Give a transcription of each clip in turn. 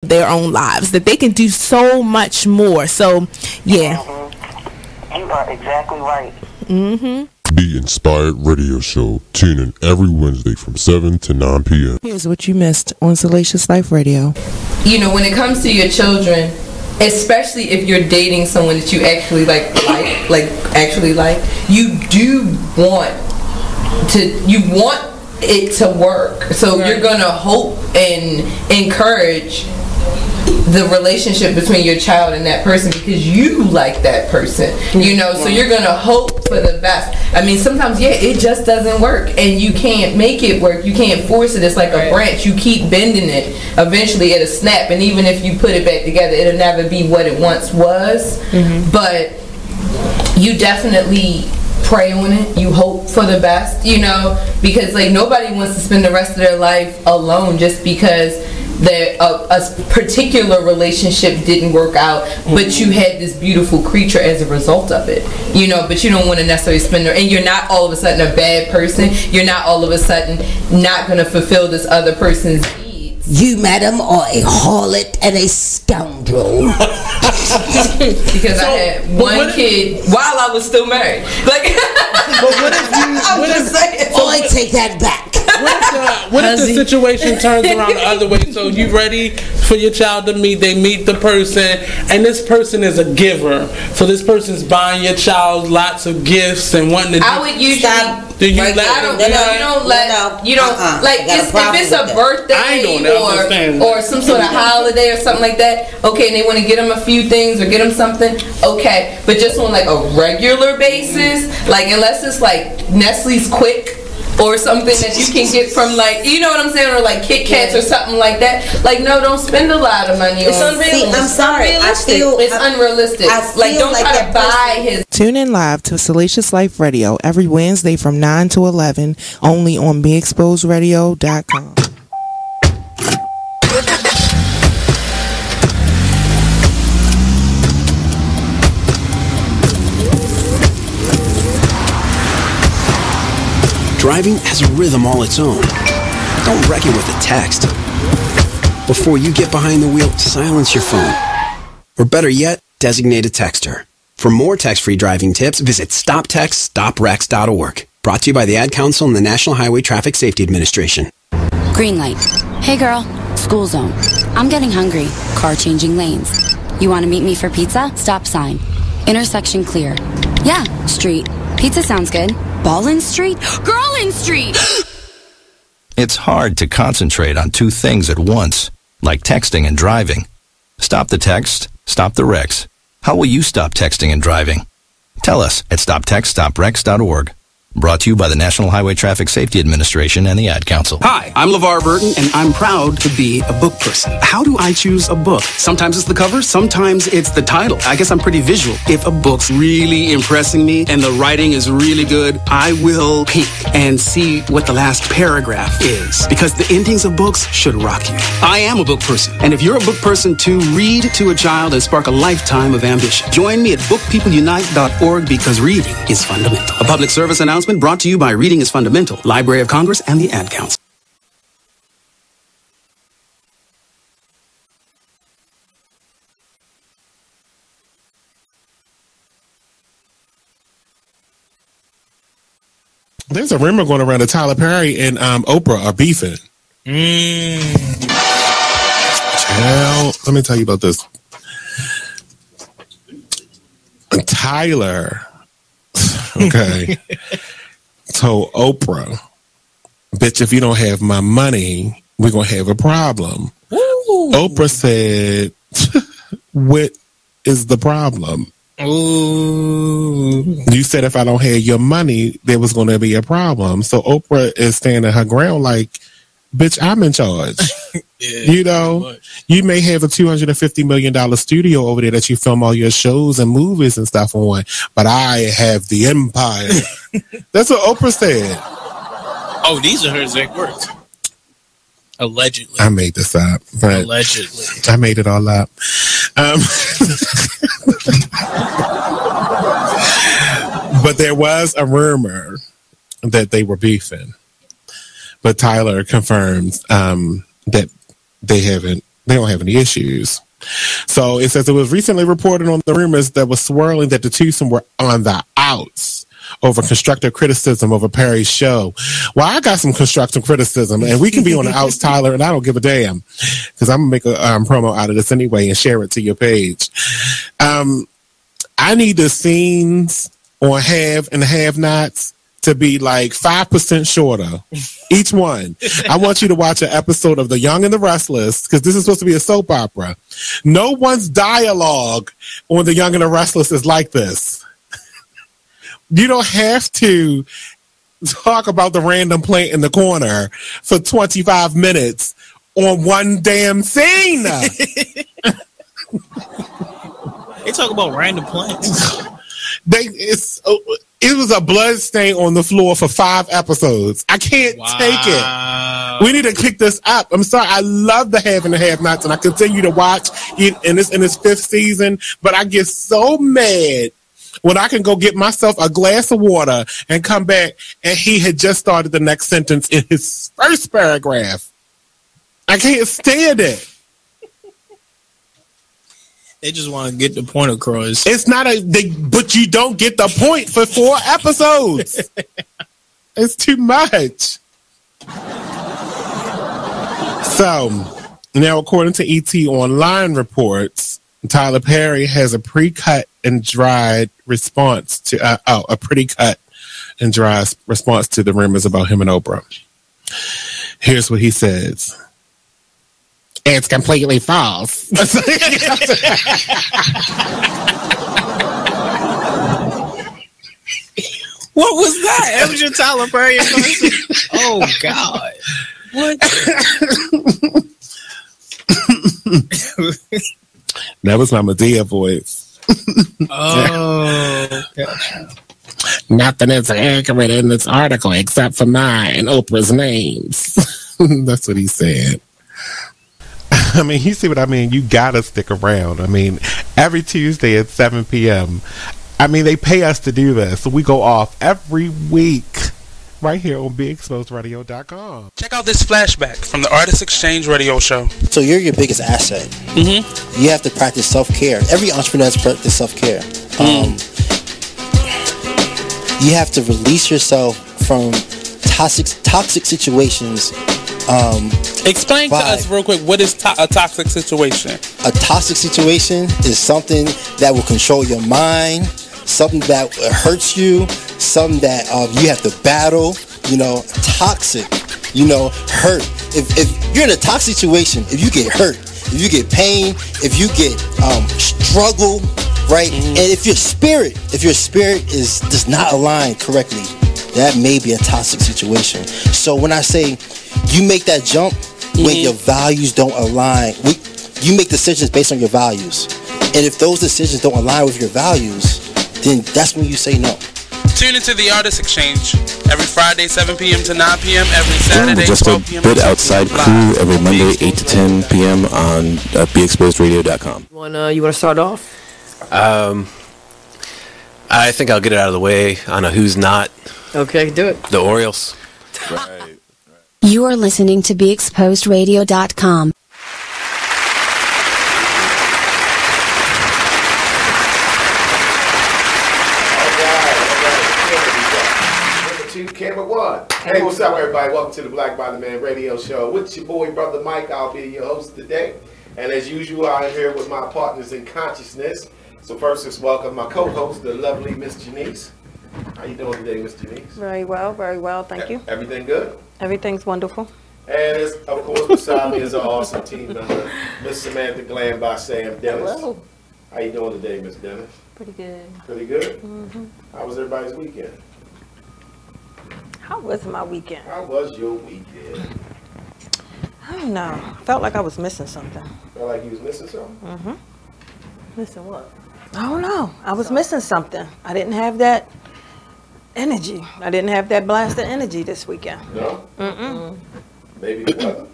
their own lives, that they can do so much more. So yeah. You are exactly right. Be Inspired Radio Show. Tune in every Wednesday from 7 to 9 p.m. Here's what you missed on Salacious Life Radio. You know, when it comes to your children, especially if you're dating someone that you actually like, you do want it to work. So you're gonna hope and encourage the relationship between your child and that person because you like that person, you know. So you're gonna hope for the best. I mean, sometimes it just doesn't work, and you can't make it work. You can't force it. It's like a branch. You keep bending it. Eventually, it'll snap, and even if you put it back together, it'll never be what it once was. But you definitely pray on it. You hope for the best, you know, because like nobody wants to spend the rest of their life alone just because a particular relationship didn't work out, but you had this beautiful creature as a result of it, you know. But you don't want to necessarily spend and you're not all of a sudden a bad person. You're not all of a sudden not going to fulfill this other person's needs. You, madam, are a harlot and a scoundrel. Because I had one kid while I was still married. Like, but what if you? I take that back. What if the situation turns around the other way? So you ready for your child to meet? They meet the person, and this person is a giver. So this person's buying your child lots of gifts and wanting to. I would usually. Stop. Do you let? You don't like if it's a birthday or some sort of holiday or something like that. Okay, and they want to get them a few things or get them something. Okay, but just on like a regular basis, like unless it's like Nestle's Quick or something that you can get from like, you know what I'm saying, or like Kit Kats or something like that. Like, no, don't spend a lot of money on. It's unrealistic. I'm sorry. It's unrealistic. Like, don't try to buy his. Tune in live to Salacious Life Radio every Wednesday from 9 to 11, only on BeExposedRadio.com. Driving has a rhythm all its own. Don't wreck it with a text. Before you get behind the wheel, silence your phone. Or better yet, designate a texter. For more text-free driving tips, visit stoptextstoprex.org. Brought to you by the Ad Council and the National Highway Traffic Safety Administration. Green light. Hey girl, school zone. I'm getting hungry. Car changing lanes. You want to meet me for pizza? Stop sign. Intersection clear. Yeah, street. Pizza sounds good. Ballin Street? Girlin Street! It's hard to concentrate on two things at once, like texting and driving. Stop the text, stop the wrecks. How will you stop texting and driving? Tell us at stoptextstoprex.org. Brought to you by the National Highway Traffic Safety Administration and the Ad Council. Hi, I'm LeVar Burton, and I'm proud to be a book person. How do I choose a book? Sometimes it's the cover, sometimes it's the title. I guess I'm pretty visual. If a book's really impressing me and the writing is really good, I will peek and see what the last paragraph is. Because the endings of books should rock you. I am a book person, and if you're a book person too, read to a child and spark a lifetime of ambition. Join me at bookpeopleunite.org because reading is fundamental. A public service announcement brought to you by Reading is Fundamental, Library of Congress, and the Ad Council. There's a rumor going around that Tyler Perry and Oprah are beefing. Well, let me tell you about this. Tyler, okay, told Oprah, bitch, if you don't have my money, we're going to have a problem. Ooh. Oprah said, what is the problem? Ooh. You said if I don't have your money, there was going to be a problem. So Oprah is standing her ground like, bitch, I'm in charge. Yeah, you know, you may have a $250 million studio over there that you film all your shows and movies and stuff on, but I have the empire. That's what Oprah said. Oh, these are her exact words. Allegedly. I made this up. But allegedly. I made it all up. But there was a rumor that they were beefing. But Tyler confirms that they haven't They don't have any issues. So it says it was recently reported on the rumors that was swirling that the twosome were on the outs over constructive criticism over Perry's show. Well, I got some constructive criticism, and we can be on the outs, Tyler, and I don't give a damn, because I'm going to make a promo out of this anyway and share it to your page. I need the scenes on Have and Have-Nots to be like 5% shorter, each one. I want you to watch an episode of The Young and the Restless, because this is supposed to be a soap opera. No one's dialogue on The Young and the Restless is like this. You don't have to talk about the random plant in the corner for 25 minutes on one damn scene. They talk about random plants. It was a blood stain on the floor for 5 episodes. I can't take it. We need to kick this up. I'm sorry. I love the Have and the Have-Nots, and I continue to watch it in its 5th season, but I get so mad when I can go get myself a glass of water and come back and he had just started the next sentence in his first paragraph. I can't stand it. They just want to get the point across. It's not but you don't get the point for 4 episodes. It's too much. So, now according to ET Online reports, Tyler Perry has a pre-cut and dried response to a pretty cut and dry response to the rumors about him and Oprah. Here's what he says. It's completely false. What was that? That was your Tyler Perry impression? Oh, God. What? That was my Medea voice. Oh, gotcha. Nothing is accurate in this article except for mine and Oprah's names. That's what he said. I mean, you see what I mean? You gotta stick around. I mean, every Tuesday at 7 p.m. I mean, they pay us to do this. So we go off every week right here on BeExposedRadio.com. Check out this flashback from the Artist Exchange radio show. So you're your biggest asset. Mm-hmm. You have to practice self-care. Every entrepreneur has to practice self-care. You have to release yourself from toxic situations. Explain to us real quick, what is a toxic situation? A toxic situation is something that will control your mind, something that hurts you, something that you have to battle, toxic, hurt. If you're in a toxic situation, if you get hurt, if you get pain, if you get struggle, right? Mm-hmm. And if your spirit does not align correctly, that may be a toxic situation. So when I say you make that jump when your values don't align, you make decisions based on your values. And if those decisions don't align with your values, then that's when you say no. Tune into the Artist Exchange every Friday, 7 p.m. to 9 p.m. Every Saturday, just 12 p.m. a bit outside crew every Monday, 8 to 10 p.m. on BeExposedRadio.com. You want to start off? I think I'll get it out of the way on a who's not. Okay, do it. The Orioles. Right. You are listening to BeExposedRadio.com. Camera 1. Hey, what's up, everybody? Welcome to the Black Bottom Man Radio Show with your boy, Brother Mike. I'll be your host today. And as usual, I'm here with my partners in consciousness. So first, let's welcome my co-host, the lovely Ms.Janice. How you doing today, Ms.Janice? Very well. Thank you. Everything good? Everything's wonderful. And of course, beside me is our awesome team member, Miss Samantha Glam by Sam Dennis. Hello. How you doing today, Miss Dennis? Pretty good. Pretty good? Mm-hmm. How was everybody's weekend? How was my weekend? How was your weekend? I don't know. I felt like I was missing something. Felt like you was missing something? Mm-hmm. Missing what? I don't know. I was missing something. I didn't have that energy. I didn't have that blast of energy this weekend. No? Mm-mm. Maybe the weather?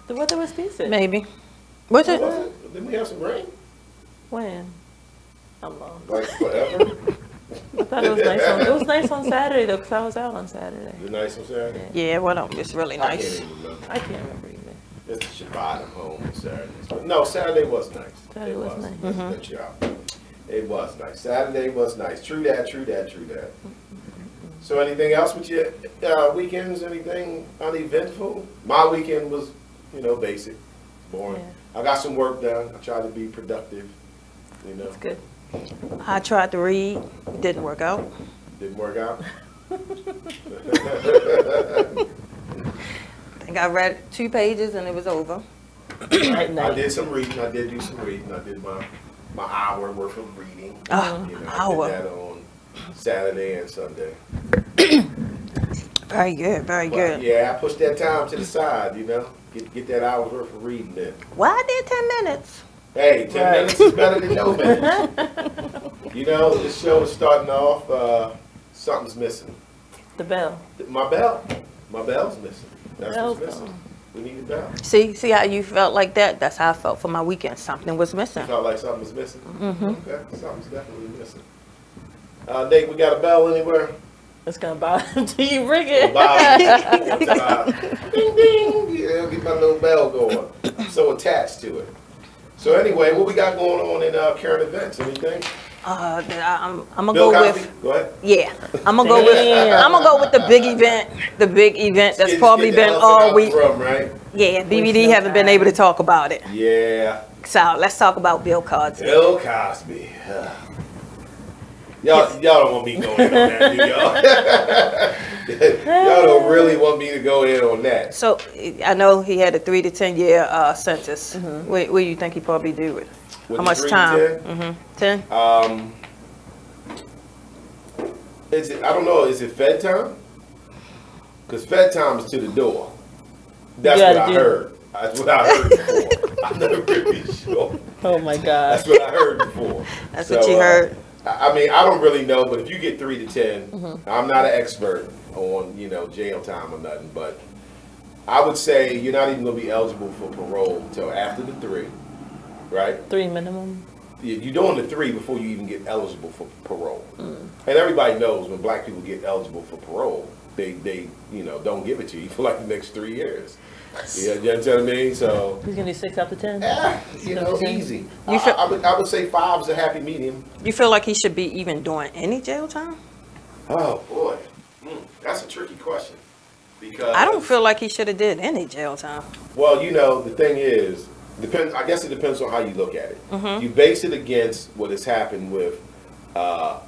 The weather was decent. Maybe. Was it? Didn't we have some rain? When? How long? Like forever? I thought it was nice. It was nice on Saturday though, because I was out on Saturday. It was nice on Saturday? Yeah, well, it's really nice. I can't remember either. Mr. Shabbat home on Saturdays. But no, Saturday was nice. Saturday was nice. Good job. It was nice. Saturday was nice. True that. So anything else with your weekends? Anything uneventful? My weekend was, basic, boring. Yeah. I got some work done. I tried to be productive. That's good. I tried to read. Didn't work out. Didn't work out? I think I read 2 pages and it was over. I did some reading. I did do some reading. I did my hour worth of reading. Hour. I did that on Saturday and Sunday. Very good. Good. Yeah, I pushed that time to the side. Get that hour's worth of reading in. Well, I did 10 minutes. Hey, 10 minutes is better than no minutes. This show is starting off. Something's missing. The bell. My bell. My bell's missing. That's what's missing. We need a bell. See how you felt like that? That's how I felt for my weekend. Something was missing. You felt like something was missing? Okay, something's definitely missing. Nate, we got a bell anywhere? It's gonna bother until you ring it. Ding ding. Yeah, get my little bell going. So attached to it. So anyway, what we got going on in current events? Anything? I'm gonna Bill go Cosby? with. Go ahead. Yeah, I'm gonna go with. I'm gonna go with the big event. The big event that's probably been all week. Right? Yeah, BBD haven't been able to talk about it. Yeah. So let's talk about Bill Cosby. Bill Cosby. Y'all don't want me going in on that, do y'all? Y'all don't really want me to go in on that. So I know he had a 3 to 10 year sentence. What do you think he probably do with it? How much time? 10? Is it? I don't know. Is it Fed time? Because Fed time is to the door. That's what I heard. That's what I heard before. I'm not really sure. Oh my God. That's what I heard before. That's what you heard. I mean, I don't really know, but if you get 3 to 10, I'm not an expert on jail time or nothing, but I would say you're not even going to be eligible for parole until after the 3, right? 3 minimum. You're doing the 3 before you even get eligible for parole. And everybody knows when black people get eligible for parole, they don't give it to you for like the next 3 years. You know what I mean? So he's gonna do 6 out of 10. Yeah, easy. I would say 5 is a happy medium. You feel like he should be even doing any jail time? Oh boy, that's a tricky question because I don't feel like he should have did any jail time. Well, the thing is, depends. I guess it depends on how you look at it. You base it against what has happened with the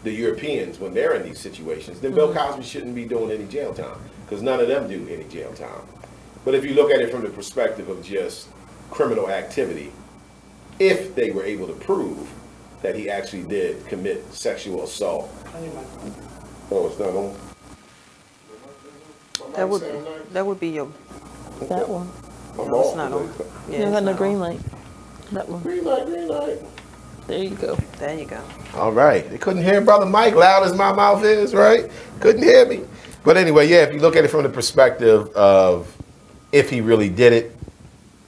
Europeans when they're in these situations. Then Bill Cosby shouldn't be doing any jail time because none of them do any jail time. But if you look at it from the perspective of just criminal activity, if they were able to prove that he actually did commit sexual assault. Oh, it's not on? That would be your... That one. No, it's not on. Yeah, you got no green light. That one. Green light. There you go. There you go. All right. They couldn't hear Brother Mike loud as my mouth is, right? Couldn't hear me. But anyway, yeah, if you look at it from the perspective of if he really did it,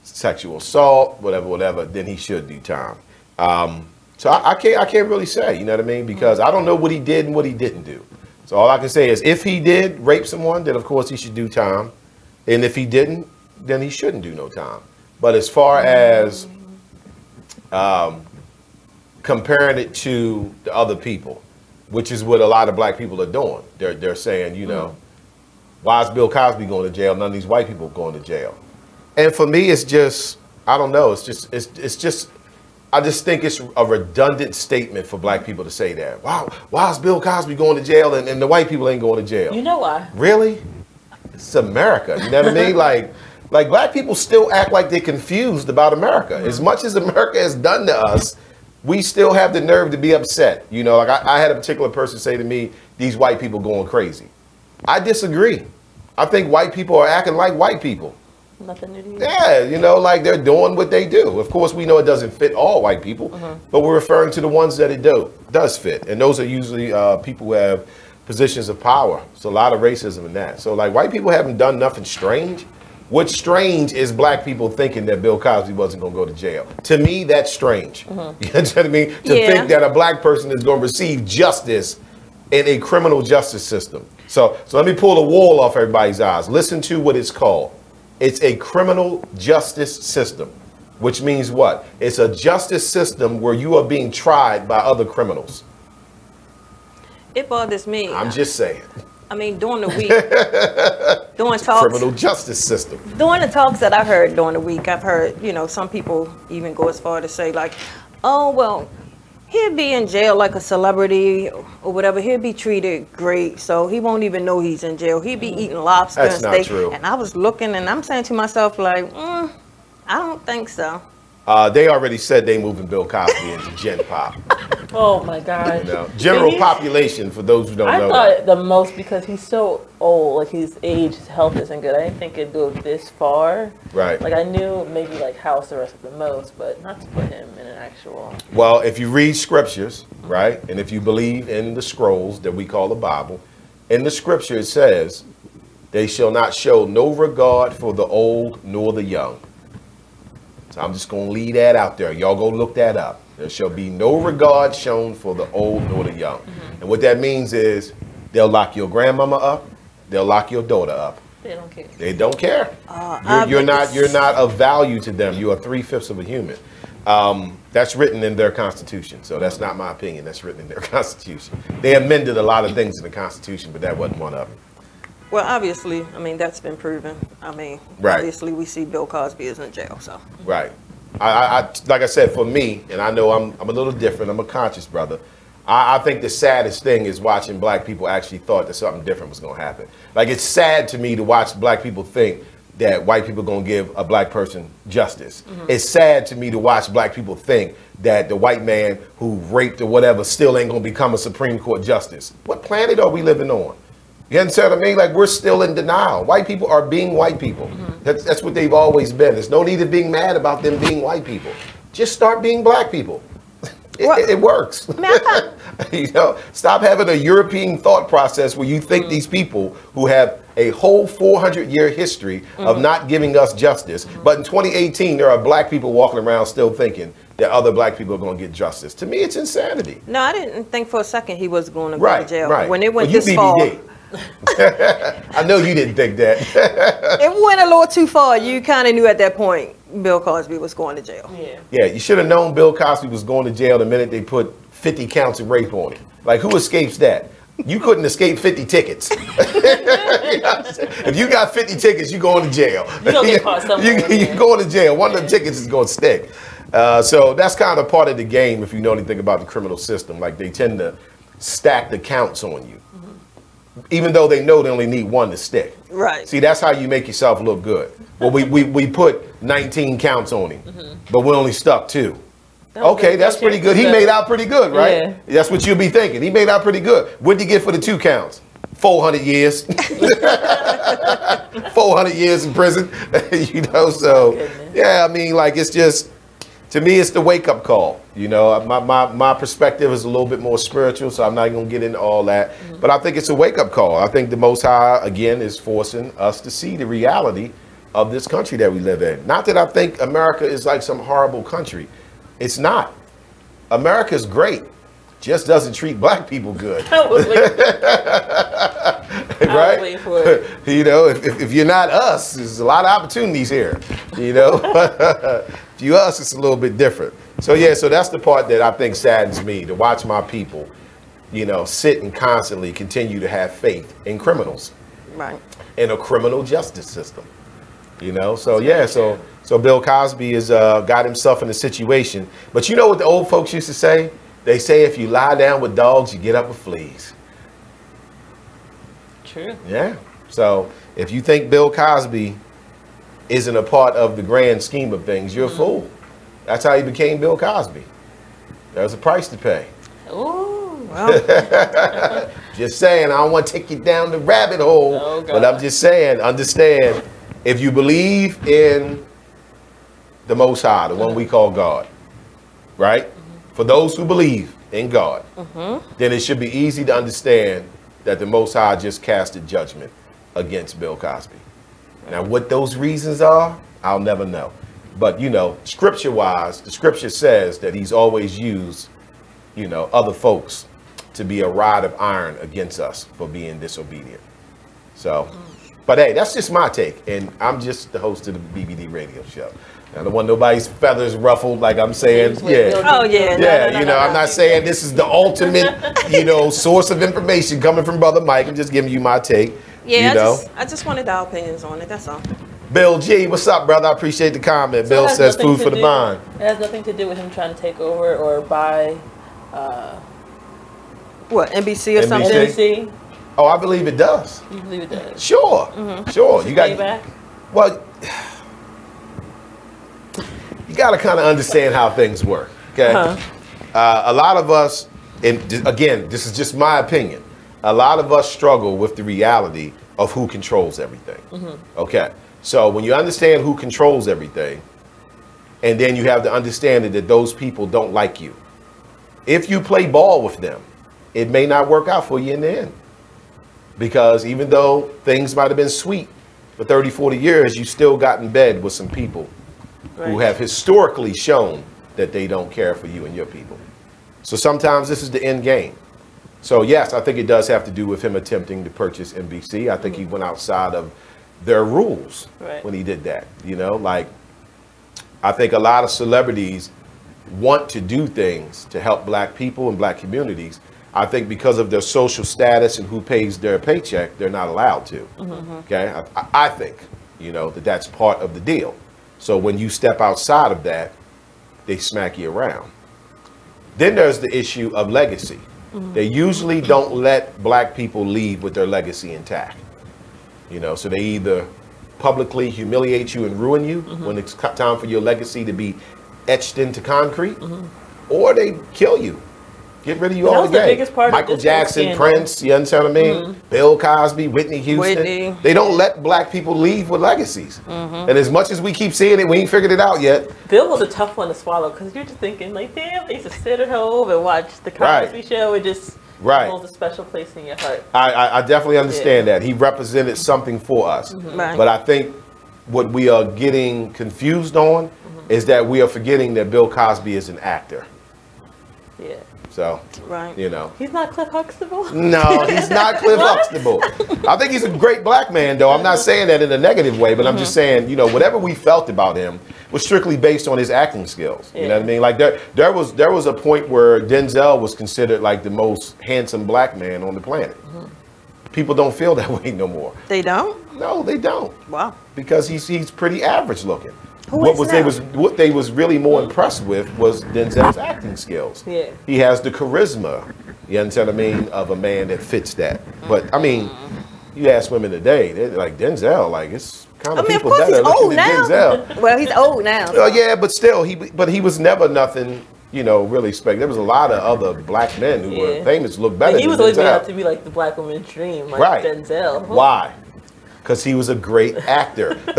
sexual assault, whatever, then he should do time. So I can't really say, you know what I mean? Because I don't know what he did and what he didn't do. So all I can say is if he did rape someone, then of course he should do time. And if he didn't, then he shouldn't do no time. But as far as comparing it to the other people, which is what a lot of black people are doing. They're saying, why is Bill Cosby going to jail? None of these white people going to jail. And for me, it's just, I don't know. It's just, I just think it's a redundant statement for black people to say that. Wow, why is Bill Cosby going to jail and the white people ain't going to jail? You know why? Really? It's America. You know what I mean? Like black people still act like they're confused about America. As much as America has done to us, we still have the nerve to be upset. Like I had a particular person say to me, these white people going crazy. I disagree. I think white people are acting like white people. Nothing to do. Yeah, like they're doing what they do. Of course, we know it doesn't fit all white people, but we're referring to the ones that it does fit. And those are usually people who have positions of power. So a lot of racism in that. So like white people haven't done nothing strange. What's strange is black people thinking that Bill Cosby wasn't going to go to jail. To me, that's strange. You know what I mean? To think that a black person is going to receive justice in a criminal justice system. So let me pull the wool off everybody's eyes. Listen to what it's called. It's a criminal justice system, which means what? It's a justice system where you are being tried by other criminals. It bothers me. I'm just saying. I mean, during the week, during talks, criminal justice system. During the talks that I heard during the week, I've heard, some people even go as far to say like, oh, well, he'll be in jail like a celebrity or whatever. He'll be treated great, so he won't even know he's in jail. He'll be eating lobster That's and not steak. true. And I was looking and I'm saying to myself like, I don't think so. They already said they moving Bill Cosby into Gen Pop. Oh my God. General population, for those who don't know. I thought the most because he's so old, like his age, his health isn't good. I didn't think it'd go this far. Right. Like I knew maybe like house arrest at the most, but not to put him in an actual. Well, if you read scriptures, right, and if you believe in the scrolls that we call the Bible, in the scripture it says, they shall not show no regard for the old nor the young. So I'm just going to leave that out there. Y'all go look that up. There shall be no regard shown for the old nor the young. And what that means is they'll lock your grandmama up. They'll lock your daughter up. They don't care. They don't care. You're not of value to them. You are 3/5 of a human. That's written in their Constitution. So that's not my opinion. That's written in their Constitution. They amended a lot of things in the Constitution, but that wasn't one of them. Well, obviously, I mean, that's been proven. I mean, Right. Obviously we see Bill Cosby is in jail, so. Right. I like I said, for me, and I know I'm a little different. I'm a conscious brother. I think the saddest thing is watching black people actually thought that something different was going to happen. Like, it's sad to me to watch black people think that white people are going to give a black person justice. It's sad to me to watch black people think that the white man who raped or whatever still ain't going to become a Supreme Court justice. What planet are we living on? You understand what I mean? Like, we're still in denial. White people are being white people. That's what they've always been. There's no need of being mad about them being white people. Just start being black people. It works. Stop having a European thought process where you think these people who have a whole 400-year history of not giving us justice, but in 2018 there are black people walking around still thinking that other black people are going to get justice. To me, it's insanity. No, I didn't think for a second he was going to go to jail. Right. When it went Well, this far. I know you didn't think that. It went a little too far. You kind of knew at that point Bill Cosby was going to jail. Yeah, you should have known Bill Cosby was going to jail the minute they put 50 counts of rape on him. Like, who escapes that? You couldn't escape 50 tickets. If you got 50 tickets, you going to jail. You're going to get caught somewhere. You're going to jail. One of them tickets is going to stick. So that's kind of part of the game if you know anything about the criminal system. Like, they tend to stack the counts on you. Even though they know they only need one to stick. Right. See, that's how you make yourself look good. Well, we put 19 counts on him, but we only stuck 2. Okay, that's pretty good. He made out pretty good, right? Yeah. That's what you'll be thinking. He made out pretty good. What did he get for the 2 counts? 400 years. 400 years in prison. So, yeah, I mean, like, it's just, to me, it's the wake-up call. My perspective is a little bit more spiritual, so I'm not going to get into all that. But I think it's a wake-up call. I think the Most High, again, is forcing us to see the reality of this country that we live in. Not that I think America is like some horrible country. It's not. America's great. Just doesn't treat black people good. Right? If you're not us, there's a lot of opportunities here. If you us, it's a little bit different. So yeah, so that's the part that I think saddens me, to watch my people, sit and constantly continue to have faith in criminals. Right. In a criminal justice system. So yeah, so Bill Cosby has got himself in a situation. But you know what the old folks used to say? They say if you lie down with dogs, you get up with fleas. True. Yeah. So if you think Bill Cosby isn't a part of the grand scheme of things, you're a fool. That's how he became Bill Cosby. There's a price to pay. Ooh. Well. Just saying, I don't want to take you down the rabbit hole, but I'm just saying, understand, if you believe in the Most High, the one we call God, right? For those who believe in God, then it should be easy to understand that the Most High just casted judgment against Bill Cosby. Now, what those reasons are, I'll never know. But, scripture-wise, the scripture says that he's always used, other folks to be a rod of iron against us for being disobedient. So, But hey, that's just my take, and I'm just the host of the BBD radio show. I don't want nobody's feathers ruffled, like I'm saying. Yeah. Oh yeah. Yeah, you know, I'm not saying this is the ultimate, source of information coming from Brother Mike. I'm just giving you my take. Yeah, I just wanted our opinions on it. That's all. Bill G, what's up, brother? I appreciate the comment. Bill says food for the mind. It has nothing to do with him trying to take over or buy. What, NBC or something? NBC. Oh, I believe it does. You believe it does? Sure, sure. You got payback? Well, you got to kind of understand how things work. Okay, a lot of us, and again, this is just my opinion. A lot of us struggle with the reality of who controls everything. Okay, so when you understand who controls everything, and then you have the understanding that those people don't like you. If you play ball with them, it may not work out for you in the end. Because even though things might have been sweet for 30, 40 years, you still got in bed with some people who have historically shown that they don't care for you and your people. So sometimes this is the end game. So yes, I think it does have to do with him attempting to purchase NBC. I think he went outside of their rules when he did that. I think a lot of celebrities want to do things to help black people and black communities. I think because of their social status and who pays their paycheck, they're not allowed to. Okay, I think, that that's part of the deal. So when you step outside of that, they smack you around. Then there's the issue of legacy. They usually don't let black people leave with their legacy intact. So they either publicly humiliate you and ruin you when it's time for your legacy to be etched into concrete, or they kill you. Get rid of you all again. Michael Jackson, Prince, you understand what I mean? Bill Cosby, Whitney Houston. They don't let black people leave with legacies. And as much as we keep seeing it, we ain't figured it out yet. Bill was a tough one to swallow because you're just thinking, damn, they used to sit at home and watch the Cosby Show. It just holds a special place in your heart. I definitely understand that. He represented something for us. But I think what we are getting confused on is that we are forgetting that Bill Cosby is an actor. Yeah. So, He's not Cliff Huxtable? No, he's not Cliff Huxtable. I think he's a great black man, though. I'm not saying that in a negative way, but I'm just saying, whatever we felt about him was strictly based on his acting skills. You know what I mean? Like there was a point where Denzel was considered like the most handsome black man on the planet. People don't feel that way no more. They don't? No, they don't. Wow. Because he's pretty average looking. What they was really more impressed with was Denzel's acting skills. Yeah. He has the charisma, you understand what I mean, of a man that fits that. But I mean, you ask women today, they're like Denzel, like it's kind of people that are looking at Denzel. Well, he's old now. So. Yeah, but still, he was never nothing, really special. There was a lot of other black men who were famous, look better. He was always made out to be like the black woman's dream, like Denzel. Why? Because he was a great actor. You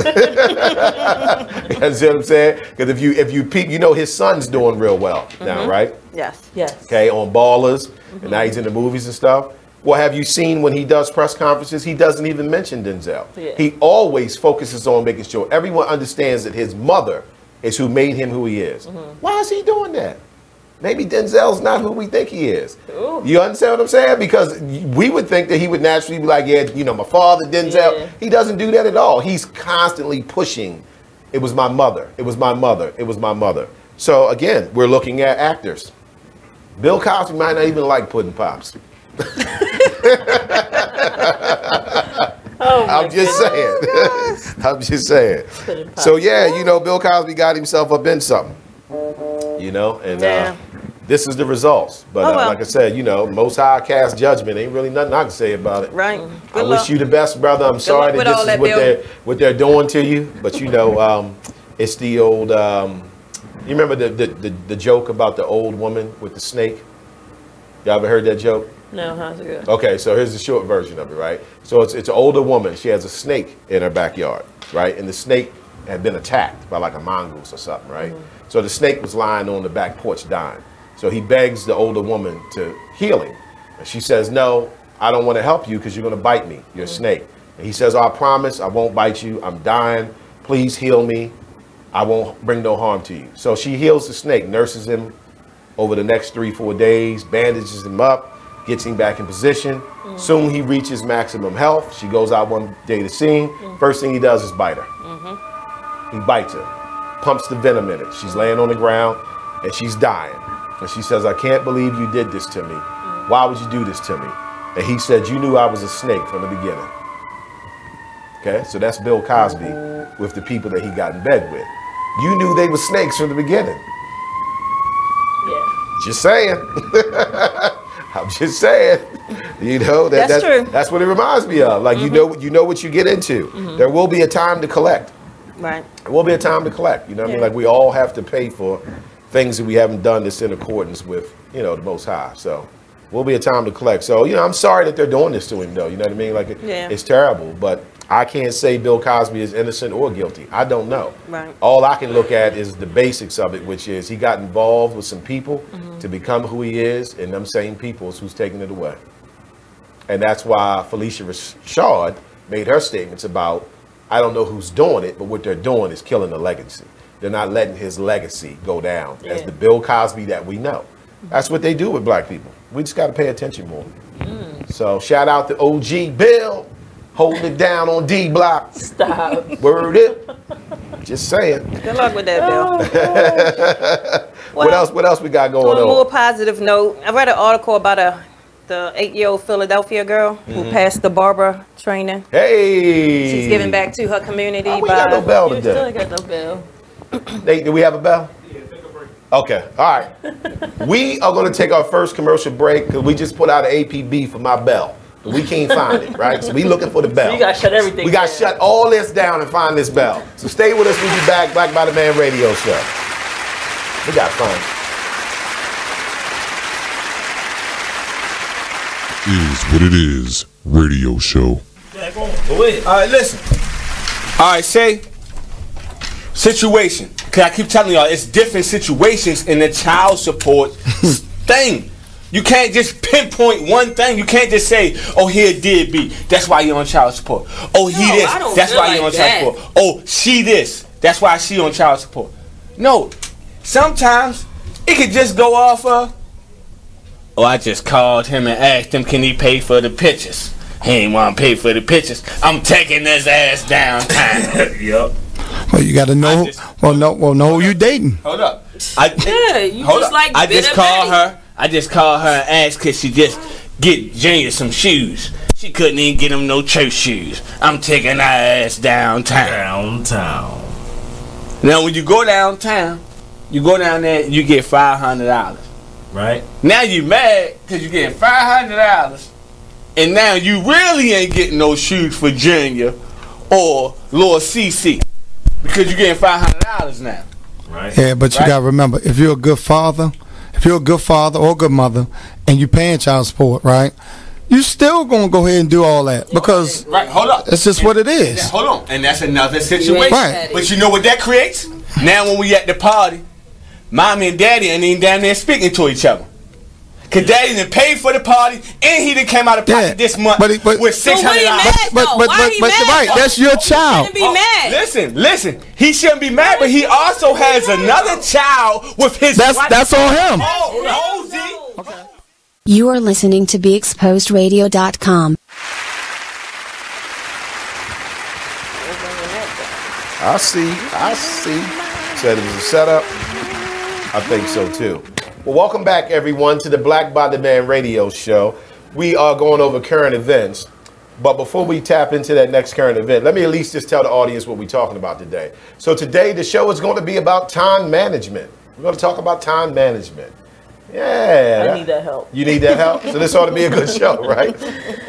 see what I'm saying? Because if you peep, his son's doing real well now, right? Yes. Okay, on Ballers, and now he's in the movies and stuff. Well, have you seen when he does press conferences, he doesn't even mention Denzel. Yeah. He always focuses on making sure everyone understands that his mother is who made him who he is. Why is he doing that? Maybe Denzel's not who we think he is. Ooh. You understand what I'm saying? Because we would think that he would naturally be like, my father, Denzel. Yeah. He doesn't do that at all. He's constantly pushing. It was my mother. It was my mother. It was my mother. So again, we're looking at actors. Bill Cosby might not even like pudding pops. I'm just saying. I'm just saying. So yeah, Bill Cosby got himself up in something. And this is the results. But like I said, Most High cast judgment. Ain't really nothing I can say about it. Right. I wish you the best, brother. I'm sorry that this is what they're doing to you. But it's the old. You remember the joke about the old woman with the snake? Y'all ever heard that joke? No, how's it good? Okay, so here's the short version of it, right? So it's an older woman. She has a snake in her backyard, right? And the snake had been attacked by like a mongoose or something, right? So the snake was lying on the back porch dying. So he begs the older woman to heal him. And she says, no, I don't want to help you because you're going to bite me. You're a snake. And he says, I promise I won't bite you. I'm dying. Please heal me. I won't bring no harm to you. So she heals the snake, nurses him over the next 3-4 days, bandages him up. gets him back in position. Soon he reaches maximum health. She goes out one day to see him. First thing he does is bite her. He bites her, pumps the venom in it. She's laying on the ground and she's dying. And she says, I can't believe you did this to me. Why would you do this to me? And he said, you knew I was a snake from the beginning. Okay, so that's Bill Cosby with the people that he got in bed with. You knew they were snakes from the beginning. Yeah. Just saying. I'm just saying. You know, that's true. That's what it reminds me of. Like, you know what you get into. There will be a time to collect. Right. There will be a time to collect. You know what I mean? Like, we all have to pay for things that we haven't done that's in accordance with, you know, the Most High. So, will be a time to collect. So, you know, I'm sorry that they're doing this to him, though. You know what I mean? Like, it's terrible. But I can't say Bill Cosby is innocent or guilty. I don't know. Right. All I can look at is the basics of it, which is he got involved with some people to become who he is, and them same people is who's taking it away. And that's why Felicia Rashad made her statements about, I don't know who's doing it, but what they're doing is killing the legacy. They're not letting his legacy go down as the Bill Cosby that we know. That's what they do with black people. We just got to pay attention more. So shout out to OG Bill, holding it down on D Block. Stop. Word it. Just saying. Good luck with that, Bill. What else we got going on? On a more positive note, I read an article about the 8-year-old Philadelphia girl who passed the barber training. Hey. She's giving back to her community. We got no bell today. Still got no bell. Do we have a bell? Yeah, take a break. Okay, all right. We are going to take our first commercial break because we just put out an APB for my bell. But we can't find it, right? So we looking for the bell. So you got to shut everything We got to shut all this down and find this bell. So stay with us. We'll be back. Black by the Man Radio Show. We got fun. Is what it is. Radio show. All right, listen. All right, say situation. Cause I keep telling y'all, it's different situations in the child support thing. You can't just pinpoint one thing. You can't just say, "Oh, here deadbeat. That's why you're on child support." Oh, he this. That's why you're on child support. Oh, she this. That's why she on child support. No, sometimes it could just go off of. Oh, I just called him and asked him, can he pay for the pictures? He ain't want to pay for the pictures. I'm taking his ass downtown. Yup. Well, you got to know. Know who you dating. Hold up. You just like I just called her. I just called her and asked could she just get Junior some shoes. She couldn't even get him no church shoes. I'm taking her ass downtown. Now, when you go downtown, you go down there, you get $500. Right. Now you mad because you getting $500, and now you really ain't getting no shoes for Junior or Lord CC because you getting $500 now. Right. Yeah, but you gotta remember, if you're a good father or a good mother, and you paying child support, right? You still gonna go ahead and do all that because hold up. It's just what it is. Yeah, hold on, and that's another situation. Right. But you know what that creates? Now when we at the party. Mommy and Daddy ain't even down there speaking to each other. Cause Daddy done paid for the party and he done came out of pocket this month with $600. So right, that's your child. Shouldn't be mad. Listen. He shouldn't be mad, but he also has another child with his wife. That's on him. Okay. You are listening to BeExposedRadio.com. I see. Said it was a setup. I think so too. Well, welcome back everyone to the Black by the Man Radio Show. We are going over current events, but before we tap into that next current event, let me at least just tell the audience what we're talking about today. So today the show is going to be about time management. We're going to talk about time management. Yeah. I need that help. You need that help? So this ought to be a good show, right?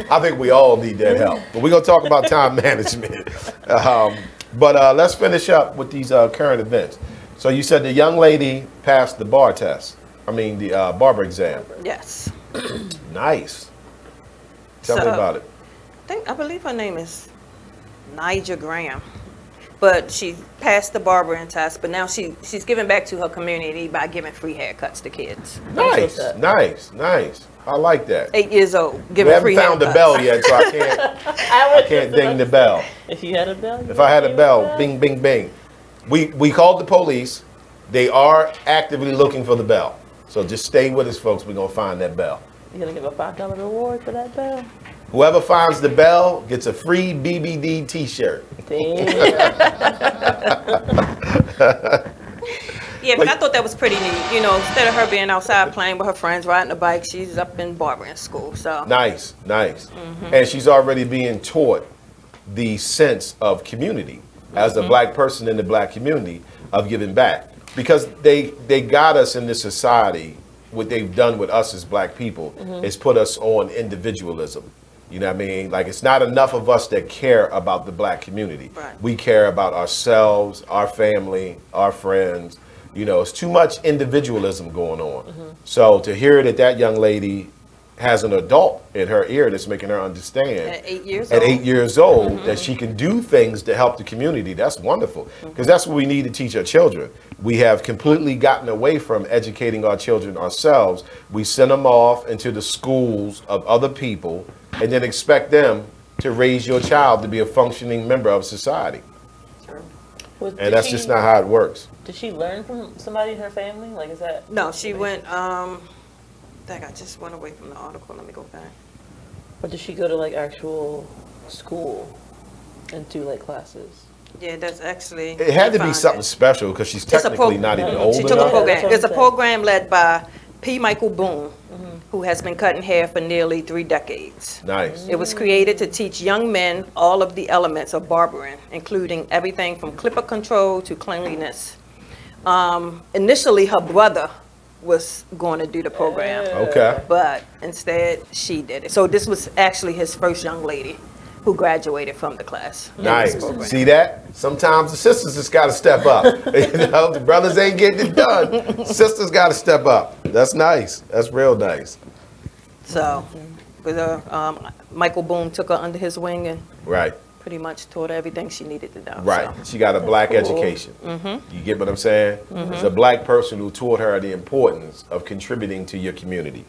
I think we all need that help. But we're going to talk about time management. But let's finish up with these current events. So you said the young lady passed the bar test. The barber exam. Yes. Nice. Tell me about it. I believe her name is Nija Graham. But she passed the barbering test, but now she's giving back to her community by giving free haircuts to kids. Nice. I like that. 8 years old, giving free haircuts. We haven't found the bell yet, so I can't ding the bell. If you had a bell? If I had a bell, bing, bing, bing. We called the police. They are actively looking for the bell. So just stay with us, folks. We're going to find that bell. You gonna give a $5 reward for that bell? Whoever finds the bell gets a free BBD T-shirt. Yeah, but I thought that was pretty neat. You know, instead of her being outside playing with her friends, riding a bike, she's up in barbering school. So nice. And she's already being taught the sense of community as a black person in the black community of giving back, because they got us in this society. What they've done with us as black people is put us on individualism. You know what I mean? Like, it's not enough of us that care about the black community. Right. We care about ourselves, our family, our friends. You know, it's too much individualism going on. So to hear that young lady has an adult in her ear that's making her understand at 8 years old, 8 years old that she can do things to help the community, that's wonderful. Because that's what we need to teach our children. We have completely gotten away from educating our children ourselves. We send them off into the schools of other people and then expect them to raise your child to be a functioning member of society. And that's just not how it works. Did she learn from somebody in her family? Like, is that? No, she went, I just went away from the article. Let me go back. Or did she go to like actual school and do like classes? Yeah, that's actually. It had to be something special because she's technically not even old enough. She took a program. It's a program led by P. Michael Boone, who has been cutting hair for nearly 3 decades. Nice. It was created to teach young men all of the elements of barbering, including everything from clipper control to cleanliness. Initially, her brother was going to do the program. Okay. But instead, she did it. So this was actually his first young lady who graduated from the class. Nice. See that? Sometimes the sisters just got to step up. You know, the brothers ain't getting it done. Sisters got to step up. That's nice. That's real nice. So, Michael Boone took her under his wing and pretty much taught her everything she needed to know. Right. So. She got a black education. You get what I'm saying? It's a black person who taught her the importance of contributing to your community.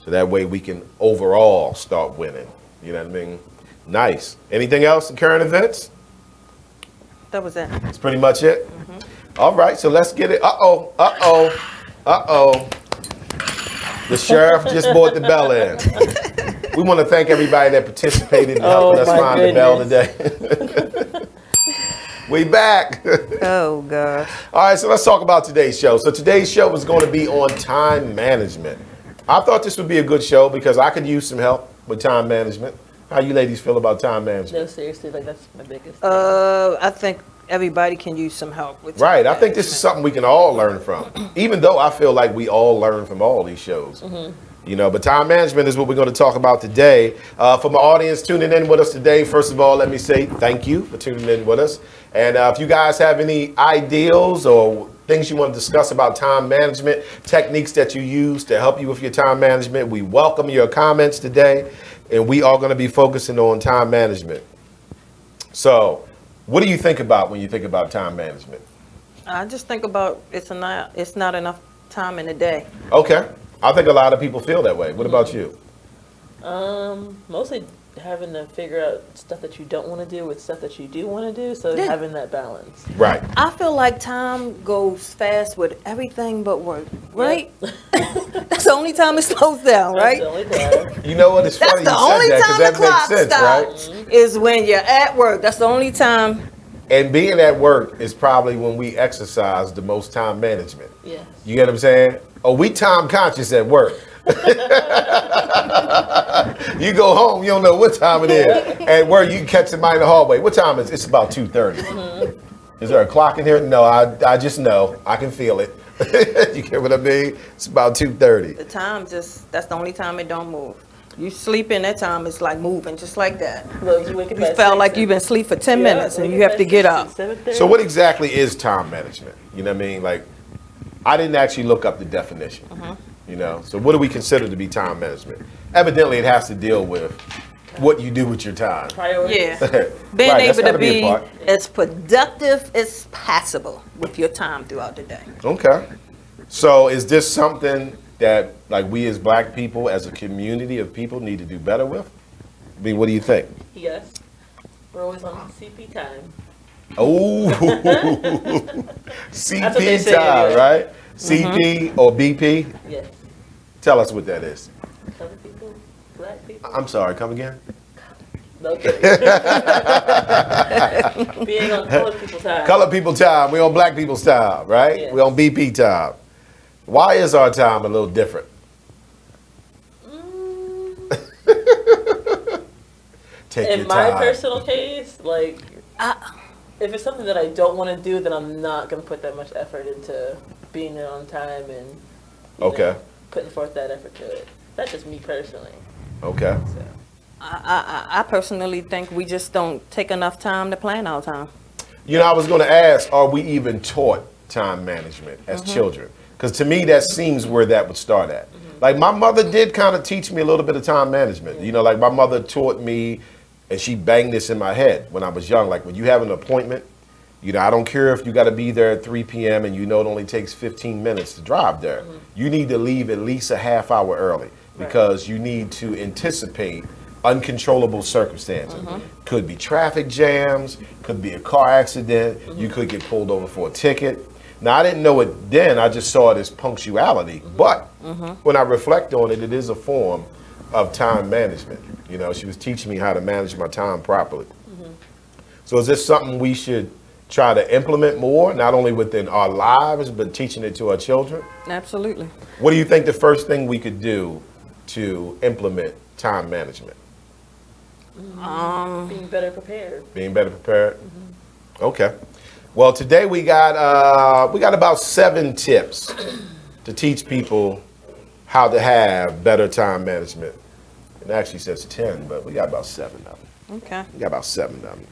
So that way we can overall start winning. You know what I mean? Nice. Anything else in current events? That was it. That's pretty much it? All right, so let's get it. The sheriff just brought the bell in. We want to thank everybody that participated in helping us find the bell today. We back. Oh, gosh. All right, so let's talk about today's show. So today's show is going to be on time management. I thought this would be a good show because I could use some help with time management. How you ladies feel about time management? No, seriously, like that's my biggest thing. I think everybody can use some help with time Right, I think this is something we can all learn from. Even though I feel like we all learn from all these shows. You know, but time management is what we're going to talk about today. For my audience tuning in with us today, first of all, let me say thank you for tuning in with us. And if you guys have any ideals or things you want to discuss about time management, techniques that you use to help you with your time management, we welcome your comments today. And we are going to be focusing on time management. So, what do you think about when you think about time management? I just think about it's not enough time in a day. Okay. I think a lot of people feel that way. What about you? Mostly having to figure out stuff that you don't want to do with stuff that you do want to do, so having that balance. Right. I feel like time goes fast with everything but work, right? That's the only time it slows down, right? That's the only time. You know what? It's funny you said that because that makes sense, right? Is when you're at work. That's the only time. And being at work is probably when we exercise the most time management. Yeah. You get what I'm saying? Oh, we time conscious at work. You go home, you don't know what time it is. At work, you can catch somebody in the hallway. What time is it? It's about 2:30. Is there a clock in here? No, I just know. I can feel it. You get what I mean? It's about 2:30. The time that's the only time it don't move. You sleep in that time, it's like moving just like that. Look, you felt like you've been asleep for 10 minutes and you have to get up. So what exactly is time management? You know what I mean? Like, I didn't actually look up the definition. You know, so what do we consider to be time management? Evidently, it has to deal with what you do with your time. Priorities. Yeah. Being able to be as productive as possible with your time throughout the day. Okay. So is this something that, like, we as black people, as a community of people, need to do better with? I mean, what do you think? Yes. We're always on CP time. Oh, CP time, right? CP or BP? Yes. Tell us what that is. Other people, black people. I'm sorry, come again? Okay. Being on colored people time. Colored people time. We on black people's time, right? Yes. We on BP time. Why is our time a little different? In my personal case, like, if it's something that I don't want to do, then I'm not going to put that much effort into being there on time and you know, putting forth that effort to it. That's just me personally. Okay. So. I personally think we just don't take enough time to plan our time. You know, I was going to ask, are we even taught time management as children? Because to me, that seems where that would start at. Like, my mother did kind of teach me a little bit of time management. You know, like, my mother taught me, and she banged this in my head when I was young. Like, when you have an appointment, you know, I don't care if you got to be there at 3 p.m. and you know it only takes 15 minutes to drive there. You need to leave at least a half hour early because you need to anticipate uncontrollable circumstances. Could be traffic jams, could be a car accident, you could get pulled over for a ticket. Now, I didn't know it then, I just saw it as punctuality, but when I reflect on it, it is a form of time management. You know, she was teaching me how to manage my time properly. So is this something we should try to implement more, not only within our lives, but teaching it to our children? Absolutely. What do you think the first thing we could do to implement time management? Being better prepared. Being better prepared? Okay. Well, today we got about 7 tips to teach people how to have better time management. It actually says 10, but we got about 7 of them. Okay. We got about 7 of them.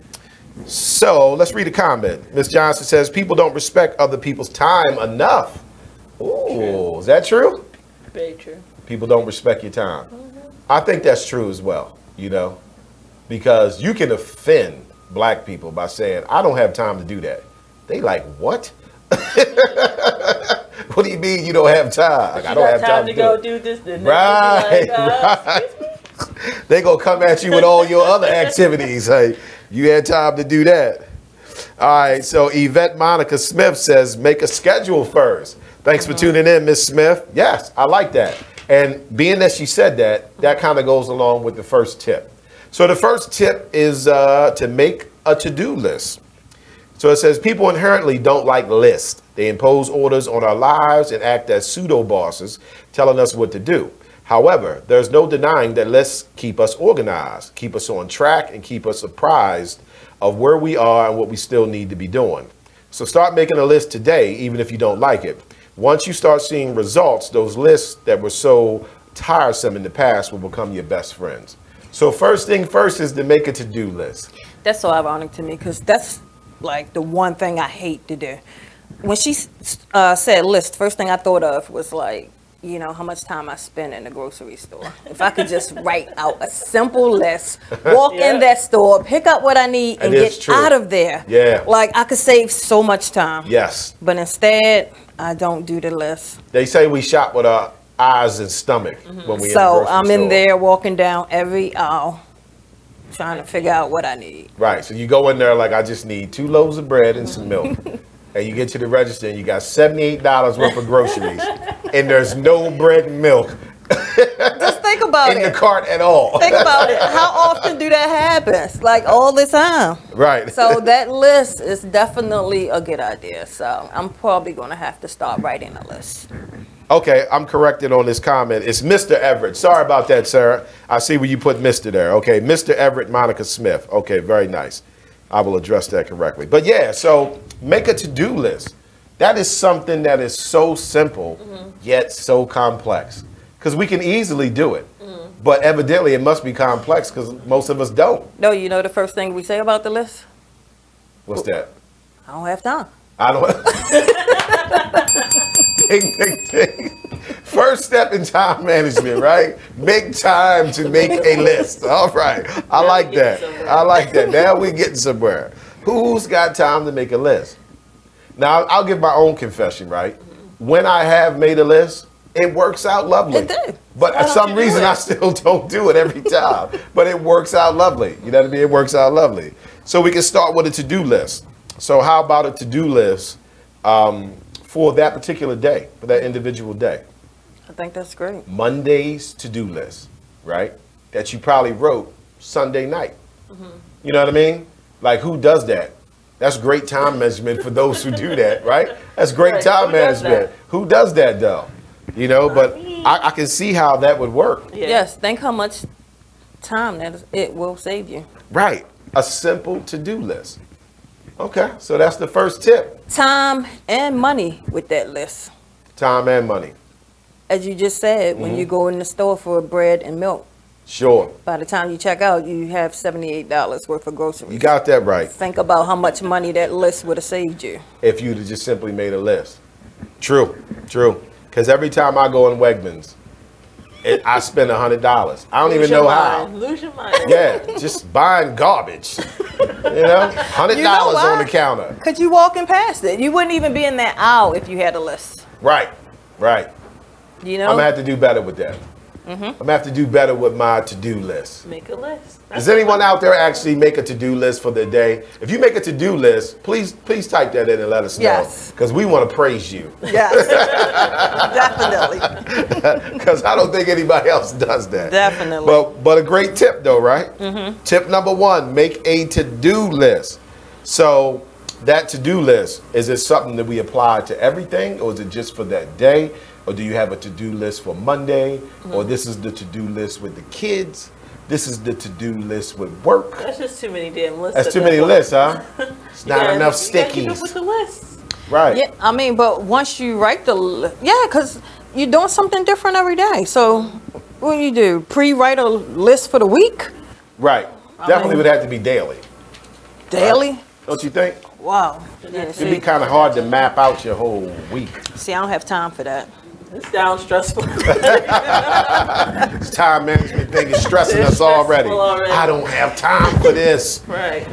So let's read a comment. Ms.Janice says, people don't respect other people's time enough. Ooh, is that true? Very true. People don't respect your time. I think that's true as well, you know, because you can offend black people by saying, I don't have time to do that. They like, what? What do you mean you don't have time? Like, I don't have time to go do this. Then right, right. They gonna come at you with all your other activities. Hey, you had time to do that. All right, so Yvette Monica Smith says, make a schedule first. Thanks for tuning in, Miss Smith. Yes, I like that. And being that she said that, that kind of goes along with the first tip. So the first tip is to make a to-do list. So it says, people inherently don't like lists. They impose orders on our lives and act as pseudo-bosses, telling us what to do. However, there's no denying that lists keep us organized, keep us on track, and keep us apprised of where we are and what we still need to be doing. So start making a list today, even if you don't like it. Once you start seeing results, those lists that were so tiresome in the past will become your best friends. So first thing first is to make a to-do list. That's so ironic to me because that's like the one thing I hate to do. When she said list, first thing I thought of was like, you know, how much time I spend in the grocery store. If I could just write out a simple list, walk in that store, pick up what I need, and get out of there. Yeah. Like, I could save so much time. Yes. But instead, I don't do the list. They say we shop with our eyes and stomach when we So I'm in there walking down every aisle, trying to figure out what I need. Right. So you go in there like, I just need 2 loaves of bread and some milk. And you get to the register and you got $78 worth of groceries. And there's no bread and milk. Just think about it. In the cart at all. Think about it. How often do that happen? Like all the time. Right. So that list is definitely a good idea. So I'm probably going to have to start writing a list. Okay, I'm corrected on this comment. It's Mr. Everett. Sorry about that, Sarah. I see where you put Mr. there. Okay, Mr. Everett Monica Smith. Okay, very nice. I will address that correctly. But yeah, so make a to-do list. That is something that is so simple, yet so complex. Because we can easily do it. But evidently it must be complex because most of us don't. No, you know the first thing we say about the list? What's that? I don't have time. I don't. Ding, ding, ding. First step in time management, right? Make time to make a list. All right. I like that. I like that. Now we're getting somewhere. Who's got time to make a list? Now, I'll give my own confession, right? When I have made a list, it works out lovely. It did. But for some reason, I still don't do it every time. But it works out lovely. You know what I mean? It works out lovely. So we can start with a to-do list. So how about a to-do list for that particular day, for that individual day? I think that's great. Monday's to-do list, right? That you probably wrote Sunday night. You know what I mean? Like, who does that? That's great time management for those who do that, right? That's great time management. Who does that, though? You know, but I can see how that would work. Yes, think how much time that it will save you. Right. A simple to-do list. Okay, so that's the first tip. Time and money with that list. Time and money. As you just said, when you go in the store for bread and milk, Sure. by the time you check out, you have $78 worth of groceries. You got that right. Think about how much money that list would have saved you. If you'd have just simply made a list. True, true. Because every time I go in Wegmans, I spend $100. I don't even know how. Lose your mind. Yeah, just buying garbage. You know, $100 on the counter. Because you walking past it. You wouldn't even be in that aisle if you had a list. Right, right. You know? I'm going to have to do better with that. I'm going to have to do better with my to-do list. Make a list. Does anyone out there actually make a to-do list for the day? If you make a to-do list, please type that in and let us know. Yes. Because we want to praise you. Yes. Definitely. Because I don't think anybody else does that. Definitely. But a great tip though, right? Tip number 1, make a to-do list. So that to-do list, is it something that we apply to everything, or is it just for that day? Or do you have a to-do list for Monday? Or this is the to-do list with the kids? This is the to-do list with work? That's just too many damn lists. That's too many lists, huh? It's not enough You gotta keep stickies. up with the list. Right. Yeah, I mean, but once you write because you're doing something different every day. So what do you do? Pre-write a list for the week? Right. Definitely would have to be daily. Daily? Right? Don't you think? Wow. Yeah, It'd be kind of hard to map out your whole week. See, I don't have time for that. It's down stressful. This time management thing is stressing us already. I don't have time for this. Right.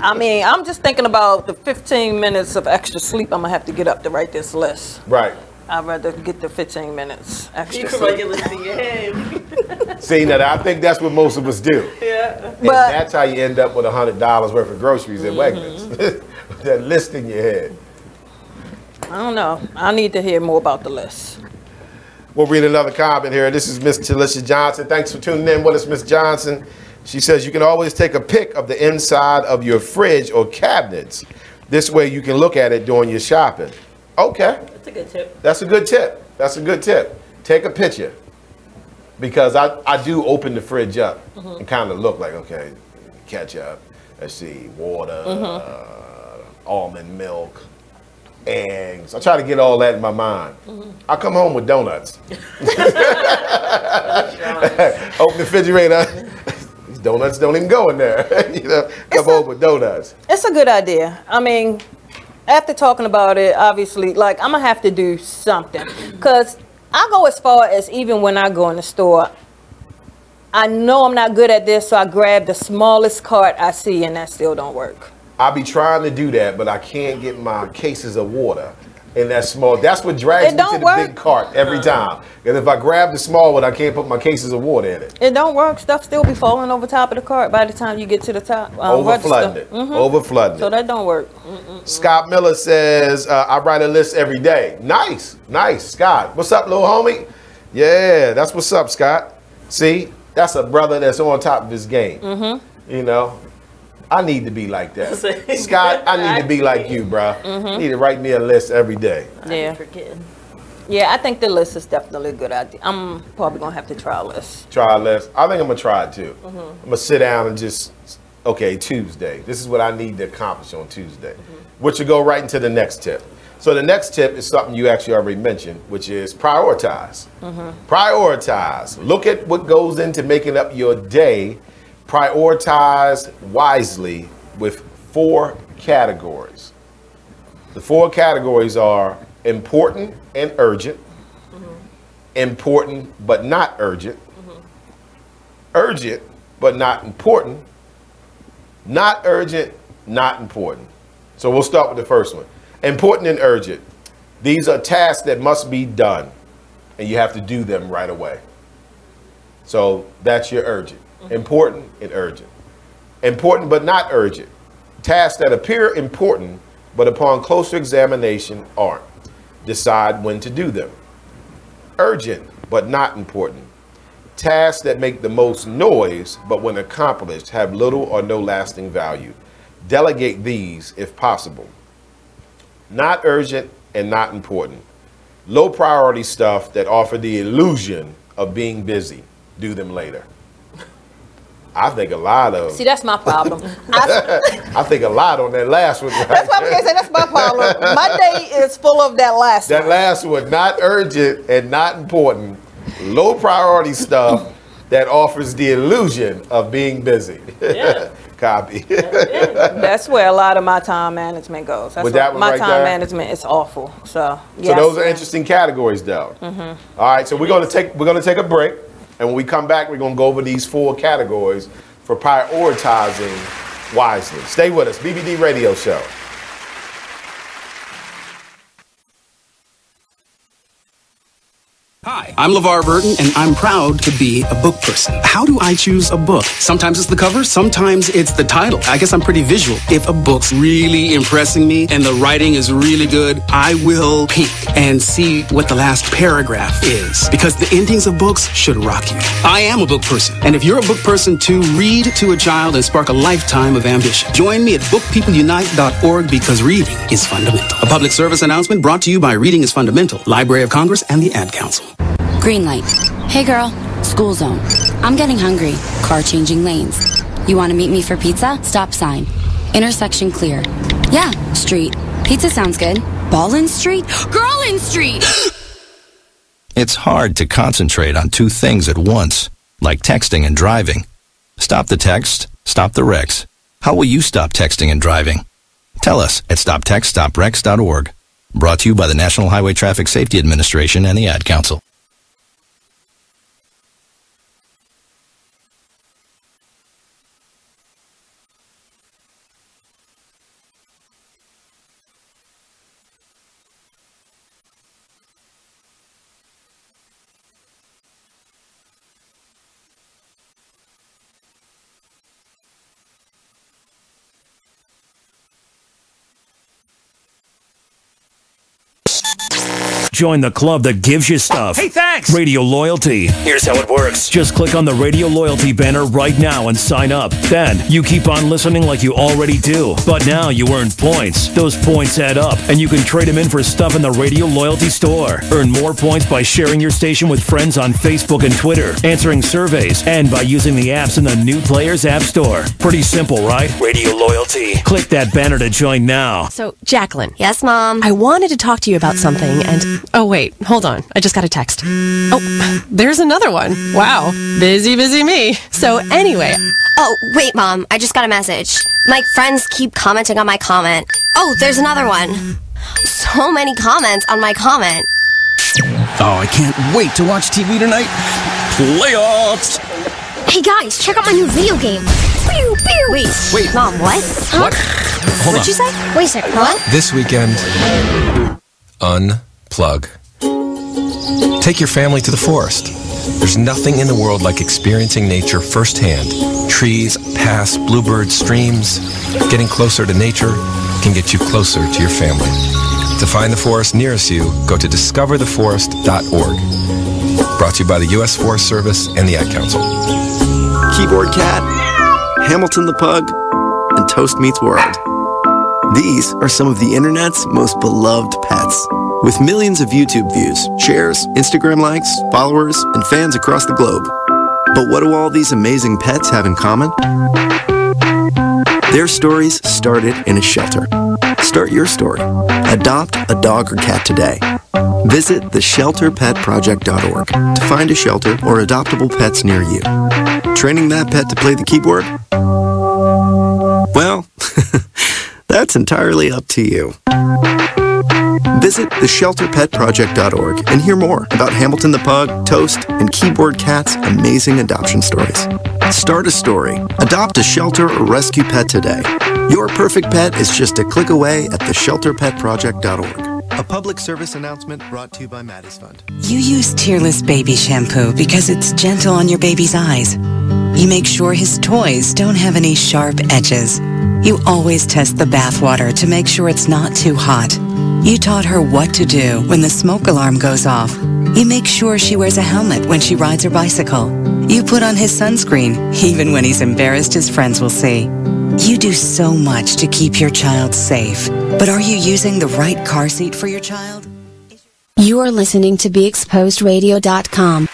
I mean, I'm just thinking about the 15 minutes of extra sleep I'm going to have to get up to write this list. Right. I'd rather get the 15 minutes extra You can sleep. write your list in your head. See, now I think that's what most of us do. Yeah. And that's how you end up with $100 worth of groceries at Wegmans. With that list in your head. I don't know. I need to hear more about the list. We'll read another comment here. This is Miss Talisha Johnson. Thanks for tuning in with us, Miss Johnson. She says you can always take a pic of the inside of your fridge or cabinets. This way you can look at it during your shopping. Okay. That's a good tip. That's a good tip. That's a good tip. Take a picture. Because I do open the fridge up and kind of look like, okay, ketchup, let's see, water, almond milk, eggs. I try to get all that in my mind. I come home with donuts. Open the refrigerator. These donuts don't even go in there. You know, come home with donuts. It's a good idea. I mean, after talking about it, obviously, like, I'm going to have to do something. Because I go as far as even when I go in the store, I know I'm not good at this, so I grab the smallest cart I see, and that still don't work. I be trying to do that, but I can't get my cases of water in that small. That's what drags me to the big cart every time. Because if I grab the small one, I can't put my cases of water in it. It don't work. Stuff still be falling over top of the cart by the time you get to the top. Overflooding it. Overflooding it. So that don't work. Scott Miller says, I write a list every day. Nice. Nice, Scott. What's up, little homie? Yeah, that's what's up, Scott. See, that's a brother that's on top of his game. You know, I need to be like that. Scott, I need to be like you, bro. You need to write me a list every day. Yeah. Yeah, I think the list is definitely a good idea. I'm probably going to have to try a list. Try a list. I think I'm going to try it too. I'm going to sit down and just, okay, Tuesday. This is what I need to accomplish on Tuesday. Which will go right into the next tip. So the next tip is something you actually already mentioned, which is prioritize. Prioritize. Look at what goes into making up your day. Prioritize wisely with 4 categories. The 4 categories are important and urgent, important but not urgent, urgent but not important, not urgent, not important. So we'll start with the first one. Important and urgent. These are tasks that must be done, and you have to do them right away. So that's your urgent. Important and urgent. Important but not urgent. Tasks that appear important, but upon closer examination aren't. Decide when to do them. urgent but not important. Tasks that make the most noise but when accomplished have little or no lasting value. Delegate these if possible. Not urgent and not important. Low priority stuff that offer the illusion of being busy. Do them later. I think a lot of... See, that's my problem. I think a lot on that last one. That's what I'm going to say. That's my problem. My day is full of that last one. That last one, not urgent and not important. Low priority stuff that offers the illusion of being busy. Yeah. Copy. That's where a lot of my time management goes. That's With that one my right time there? management is awful. So those are interesting categories, though. Mhm. All right, so we're gonna take a break, and when we come back, we're gonna go over these 4 categories for prioritizing wisely. Stay with us, BBD Radio Show. Hi, I'm LeVar Burton, and I'm proud to be a book person. How do I choose a book? Sometimes it's the cover, sometimes it's the title. I guess I'm pretty visual. If a book's really impressing me and the writing is really good, I will peek and see what the last paragraph is, because the endings of books should rock you. I am a book person, and if you're a book person too, read to a child and spark a lifetime of ambition. Join me at bookpeopleunite.org, because reading is fundamental. A public service announcement brought to you by Reading is Fundamental, Library of Congress, and the Ad Council. Green light. Hey girl, school zone. I'm getting hungry. Car changing lanes. You want to meet me for pizza? Stop sign. Intersection clear. Yeah, street. Pizza sounds good. Ballin Street? Girlin Street! It's hard to concentrate on 2 things at once, like texting and driving. Stop the text, stop the wrecks. How will you stop texting and driving? Tell us at stoptextstopwrecks.org. Brought to you by the National Highway Traffic Safety Administration and the Ad Council. Join the club that gives you stuff. Hey, thanks! Radio Loyalty. Here's how it works. Just click on the Radio Loyalty banner right now and sign up. Then, you keep on listening like you already do. But now you earn points. Those points add up, and you can trade them in for stuff in the Radio Loyalty store. Earn more points by sharing your station with friends on Facebook and Twitter, answering surveys, and by using the apps in the New Players App Store. Pretty simple, right? Radio Loyalty. Click that banner to join now. So, Jacqueline. Yes, Mom? I wanted to talk to you about something, and... Oh, wait. Hold on. I just got a text. Oh, there's another one. Wow. Busy me. So, anyway... Oh, wait, Mom. I just got a message. My friends keep commenting on my comment. Oh, there's another one. So many comments on my comment. Oh, I can't wait to watch TV tonight. Playoffs! Hey, guys, check out my new video game. Pew, pew. Wait. Mom, what? Huh? What? Hold What'd on. you say? Wait a second. What? This weekend, unplug. Take your family to the forest. There's nothing in the world like experiencing nature firsthand. Trees, paths, bluebirds, streams. Getting closer to nature can get you closer to your family. To find the forest nearest you, go to discovertheforest.org. Brought to you by the U.S. Forest Service and the Ad Council. Keyboard Cat, Hamilton the Pug, and Toast Meets World. These are some of the internet's most beloved pets. With millions of YouTube views, shares, Instagram likes, followers, and fans across the globe. But what do all these amazing pets have in common? Their stories started in a shelter. Start your story. Adopt a dog or cat today. Visit theshelterpetproject.org to find a shelter or adoptable pets near you. Training that pet to play the keyboard? Well, that's entirely up to you. Visit theshelterpetproject.org and hear more about Hamilton the Pug, Toast, and Keyboard Cat's amazing adoption stories. Start a story. Adopt a shelter or rescue pet today. Your perfect pet is just a click away at theshelterpetproject.org. A public service announcement brought to you by Maddie's Fund. You use Tearless Baby Shampoo because it's gentle on your baby's eyes. You make sure his toys don't have any sharp edges. You always test the bathwater to make sure it's not too hot. You taught her what to do when the smoke alarm goes off. You make sure she wears a helmet when she rides her bicycle. You put on his sunscreen, even when he's embarrassed his friends will see. You do so much to keep your child safe. But are you using the right car seat for your child? You are listening to BeExposedRadio.com.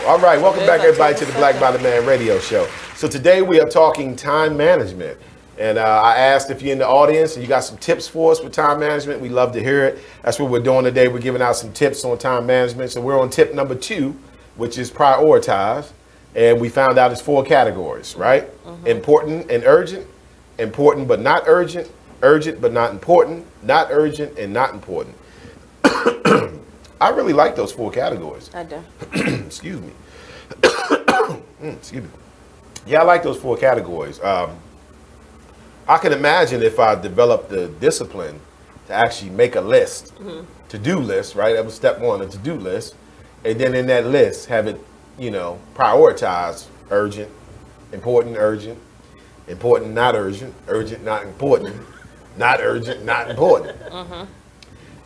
All right, welcome back everybody to the Black Bottom Man Radio Show. So today we are talking time management. And I asked if you're in the audience and you got some tips for us with time management. We'd love to hear it. That's what we're doing today. We're giving out some tips on time management. So we're on tip number 2, which is prioritize. And we found out it's 4 categories, right? Important and urgent, important but not urgent, urgent but not important, not urgent and not important. I really like those 4 categories. I do. Excuse me. Excuse me. Yeah, I like those 4 categories. I can imagine if I developed the discipline to actually make a list, to-do list, right? That was step 1, a to-do list. And then in that list, have it, you know, prioritize urgent, important, not urgent, urgent, not important, not urgent, not important.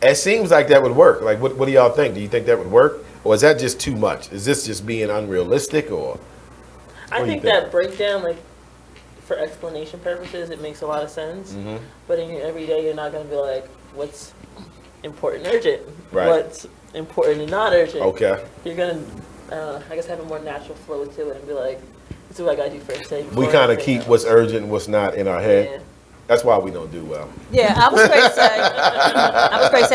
It seems like that would work. Like, what do y'all think? Do you think that would work? Or is that just too much? Is this just being unrealistic? Or I think that breakdown, like, for explanation purposes, it makes a lot of sense. But in your everyday, you're not going to be like, what's important, urgent? Right. What's important and not urgent? Okay. You're going to, I guess, have a more natural flow to it and be like, this is what I got to do first. We kind of keep what's urgent and what's not in our head. Yeah. That's why we don't do well. Yeah, I was going to say,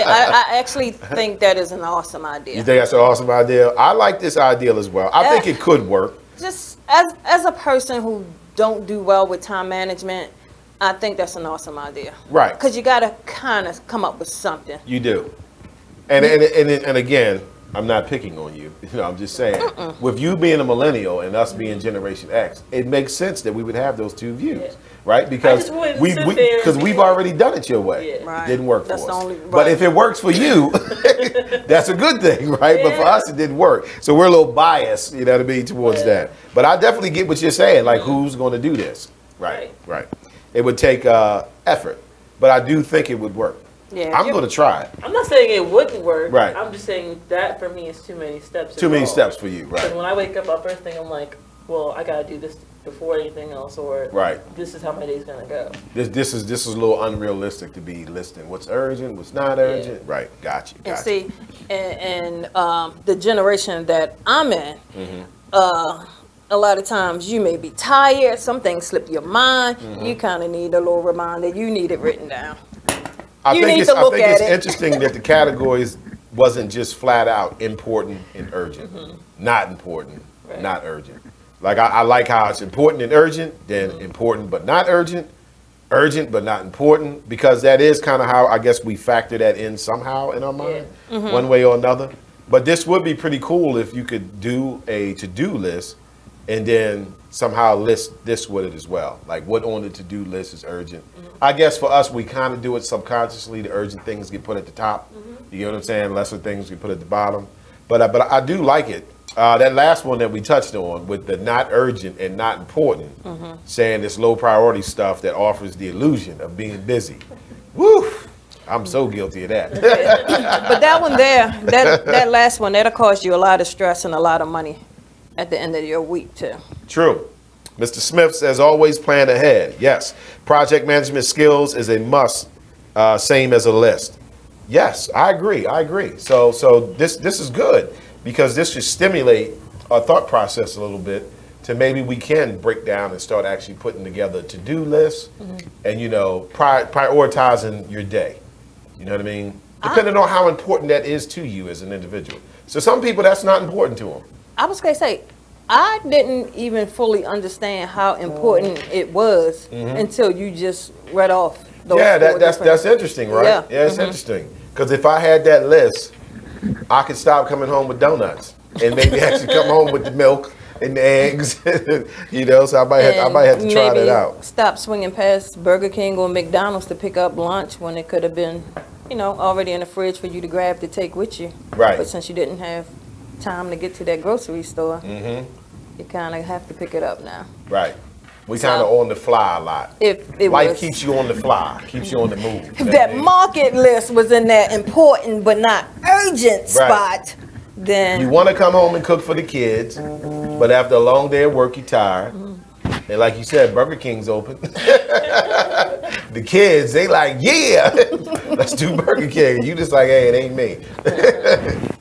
I actually think that is an awesome idea. You think that's an awesome idea? I like this idea as well. I think it could work. Just as a person who don't do well with time management, I think that's an awesome idea. Right. Because you got to kind of come up with something. You do. And again, I'm not picking on you. You know, I'm just saying, with you being a millennial and us being Generation X, it makes sense that we would have those 2 views, right? Because we've already done it your way. Yeah. Right. It didn't work for us. But if it works for you, that's a good thing, right? Yeah. But for us, it didn't work. So we're a little biased, you know what I mean, towards that. But I definitely get what you're saying, like who's going to do this? Right. It would take effort, but I do think it would work. Yeah, I'm going to try it. I'm not saying it wouldn't work. Right. I'm just saying that for me is too many steps. Too many steps for you, right? Because when I wake up, first thing I'm like, well, I got to do this before anything else, or this is how my day's going to go. This is a little unrealistic to be listing what's urgent, what's not urgent. Yeah. Right. Got you. And see, and the generation that I'm in, a lot of times you may be tired. Some things slip your mind. You kind of need a little reminder. You need it written down. I think it's interesting that the categories wasn't just flat out important and urgent, not important, not urgent. Like I like how it's important and urgent, then important but not urgent, urgent but not important, because that is kind of how I guess we factor that in somehow in our mind, one way or another. But this would be pretty cool if you could do a to-do list and then somehow list this with it as well. Like what on the to-do list is urgent. I guess for us, we kind of do it subconsciously. The urgent things get put at the top. You know what I'm saying? Lesser things get put at the bottom. But I do like it. That last one that we touched on with the not urgent and not important, saying this low priority stuff that offers the illusion of being busy. Woo! I'm so guilty of that. But that one there, that last one, that'll cost you a lot of stress and a lot of money at the end of your week too. True. Mr. Smith says, always plan ahead. Yes. Project management skills is a must, same as a list. Yes, I agree. So this is good because this should stimulate our thought process a little bit to maybe we can break down and start actually putting together to-do lists and, you know, prioritizing your day. You know what I mean? Depending on how important that is to you as an individual. So some people, that's not important to them. I was going to say, I didn't even fully understand how important it was until you just read off those that's interesting, right? Yeah, it's interesting. Because if I had that list, I could stop coming home with donuts and maybe actually come home with the milk and the eggs, you know, so I might have to try that out. Stop swinging past Burger King or McDonald's to pick up lunch when it could have been, you know, already in the fridge for you to grab to take with you. Right. But since you didn't have time to get to that grocery store, you kind of have to pick it up now. Right. We kind of on the fly a lot. Life keeps you on the fly, keeps you on the move. If that market list was in that important but not urgent spot, then you want to come home and cook for the kids, but after a long day of work, you're tired. And like you said, Burger King's open. The kids, they like, yeah, let's do Burger King. You just like, hey, it ain't me.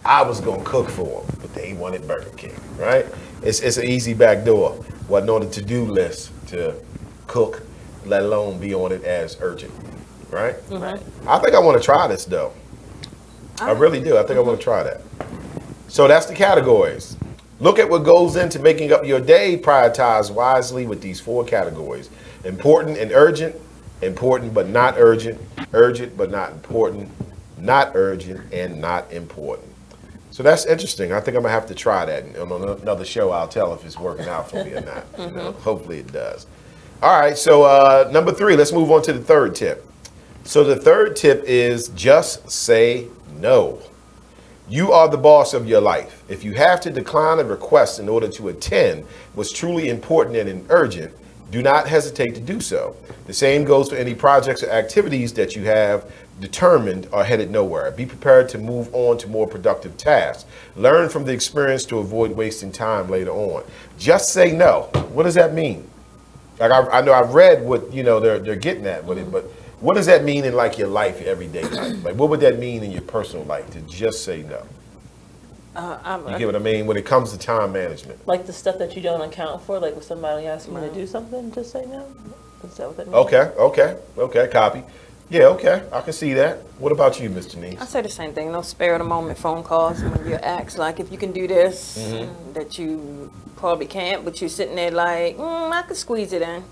I was gonna cook for them, but they wanted Burger King, right? It's an easy back door. Wasn't on the to-do list to cook, let alone be on it as urgent, right? Right. I think I want to try this though. I really do. I think I want to try that. So that's the categories. Look at what goes into making up your day. Prioritize wisely with these 4 categories. Important and urgent, important but not urgent, urgent but not important, not urgent and not important. So that's interesting. I think I'm going to have to try that. And on another show, I'll tell if it's working out for me or not. You know, hopefully it does. All right, so number 3, let's move on to the third tip. So the third tip is just say no. You are the boss of your life. If you have to decline a request in order to attend what's truly important and urgent, do not hesitate to do so. The same goes for any projects or activities that you have determined are headed nowhere. Be prepared to move on to more productive tasks. Learn from the experience to avoid wasting time later on. Just say no. What does that mean? Like I know I've read what they're getting at with it, but what does that mean in like your life, your everyday life? Like what would that mean in your personal life to just say no? You get what I mean? When it comes to time management. Like the stuff that you don't account for, like when somebody asks you to do something, just say no? Is that what that means? Okay, copy. Yeah, okay, I can see that. What about you, Ms.Janice? I say the same thing. No spare of the moment phone calls when you're asked, like, if you can do this, that you probably can't, but you're sitting there like, I could squeeze it in.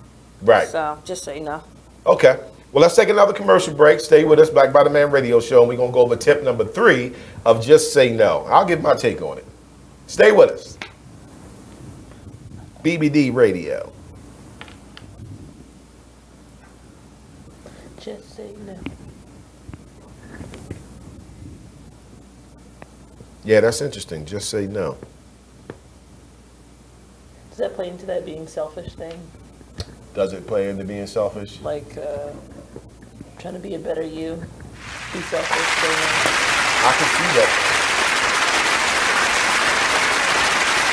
Right. So just say no. Okay. Well, let's take another commercial break. Stay with us, Black by the Man Radio Show, and we're going to go over tip number 3 of just say no. I'll give my take on it. Stay with us. BBD Radio. Just say no. Yeah, that's interesting. Just say no. Does that play into that being selfish thing? Does it play into being selfish? Like trying to be a better you, be selfish. Say no. I can see that.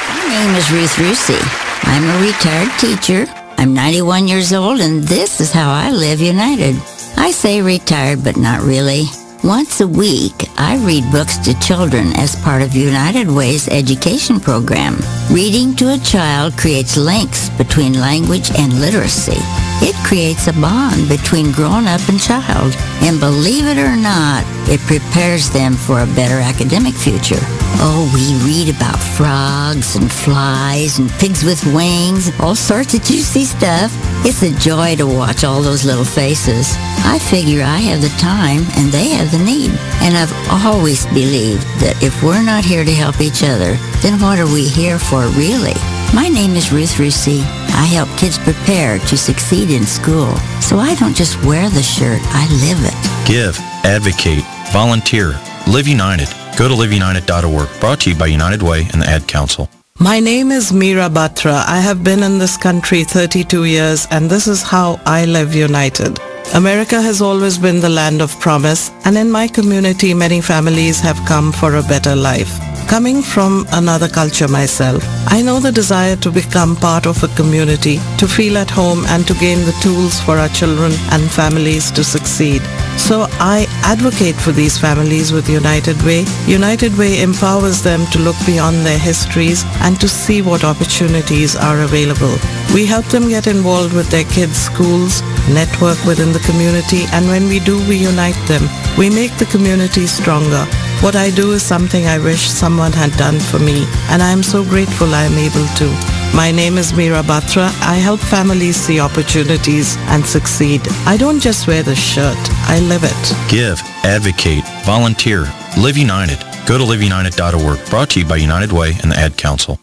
My name is Ruth Rusi. I'm a retired teacher. I'm 91 years old, and this is how I live United. I say retired, but not really. Once a week, I read books to children as part of United Way's education program. Reading to a child creates links between language and literacy. It creates a bond between grown-up and child. And believe it or not, it prepares them for a better academic future. Oh, we read about frogs and flies and pigs with wings, all sorts of juicy stuff. It's a joy to watch all those little faces. I figure I have the time and they have the need. And I've always believed that if we're not here to help each other, then what are we here for really? My name is Ruth Rusi. I help kids prepare to succeed in school. So I don't just wear the shirt, I live it. Give, advocate, volunteer, Live United. Go to liveunited.org. Brought to you by United Way and the Ad Council. My name is Meera Batra. I have been in this country 32 years, and this is how I live united. America has always been the land of promise, and in my community, many families have come for a better life. Coming from another culture myself, I know the desire to become part of a community, to feel at home, and to gain the tools for our children and families to succeed. So I advocate for these families with United Way. United Way empowers them to look beyond their histories and to see what opportunities are available. We help them get involved with their kids' schools, network within the community, and when we do, we unite them. We make the community stronger. What I do is something I wish someone had done for me, and I am so grateful I am able to. My name is Meera Batra. I help families see opportunities and succeed. I don't just wear the shirt, I live it. Give, advocate, volunteer, Live United. Go to liveunited.org. Brought to you by United Way and the Ad Council.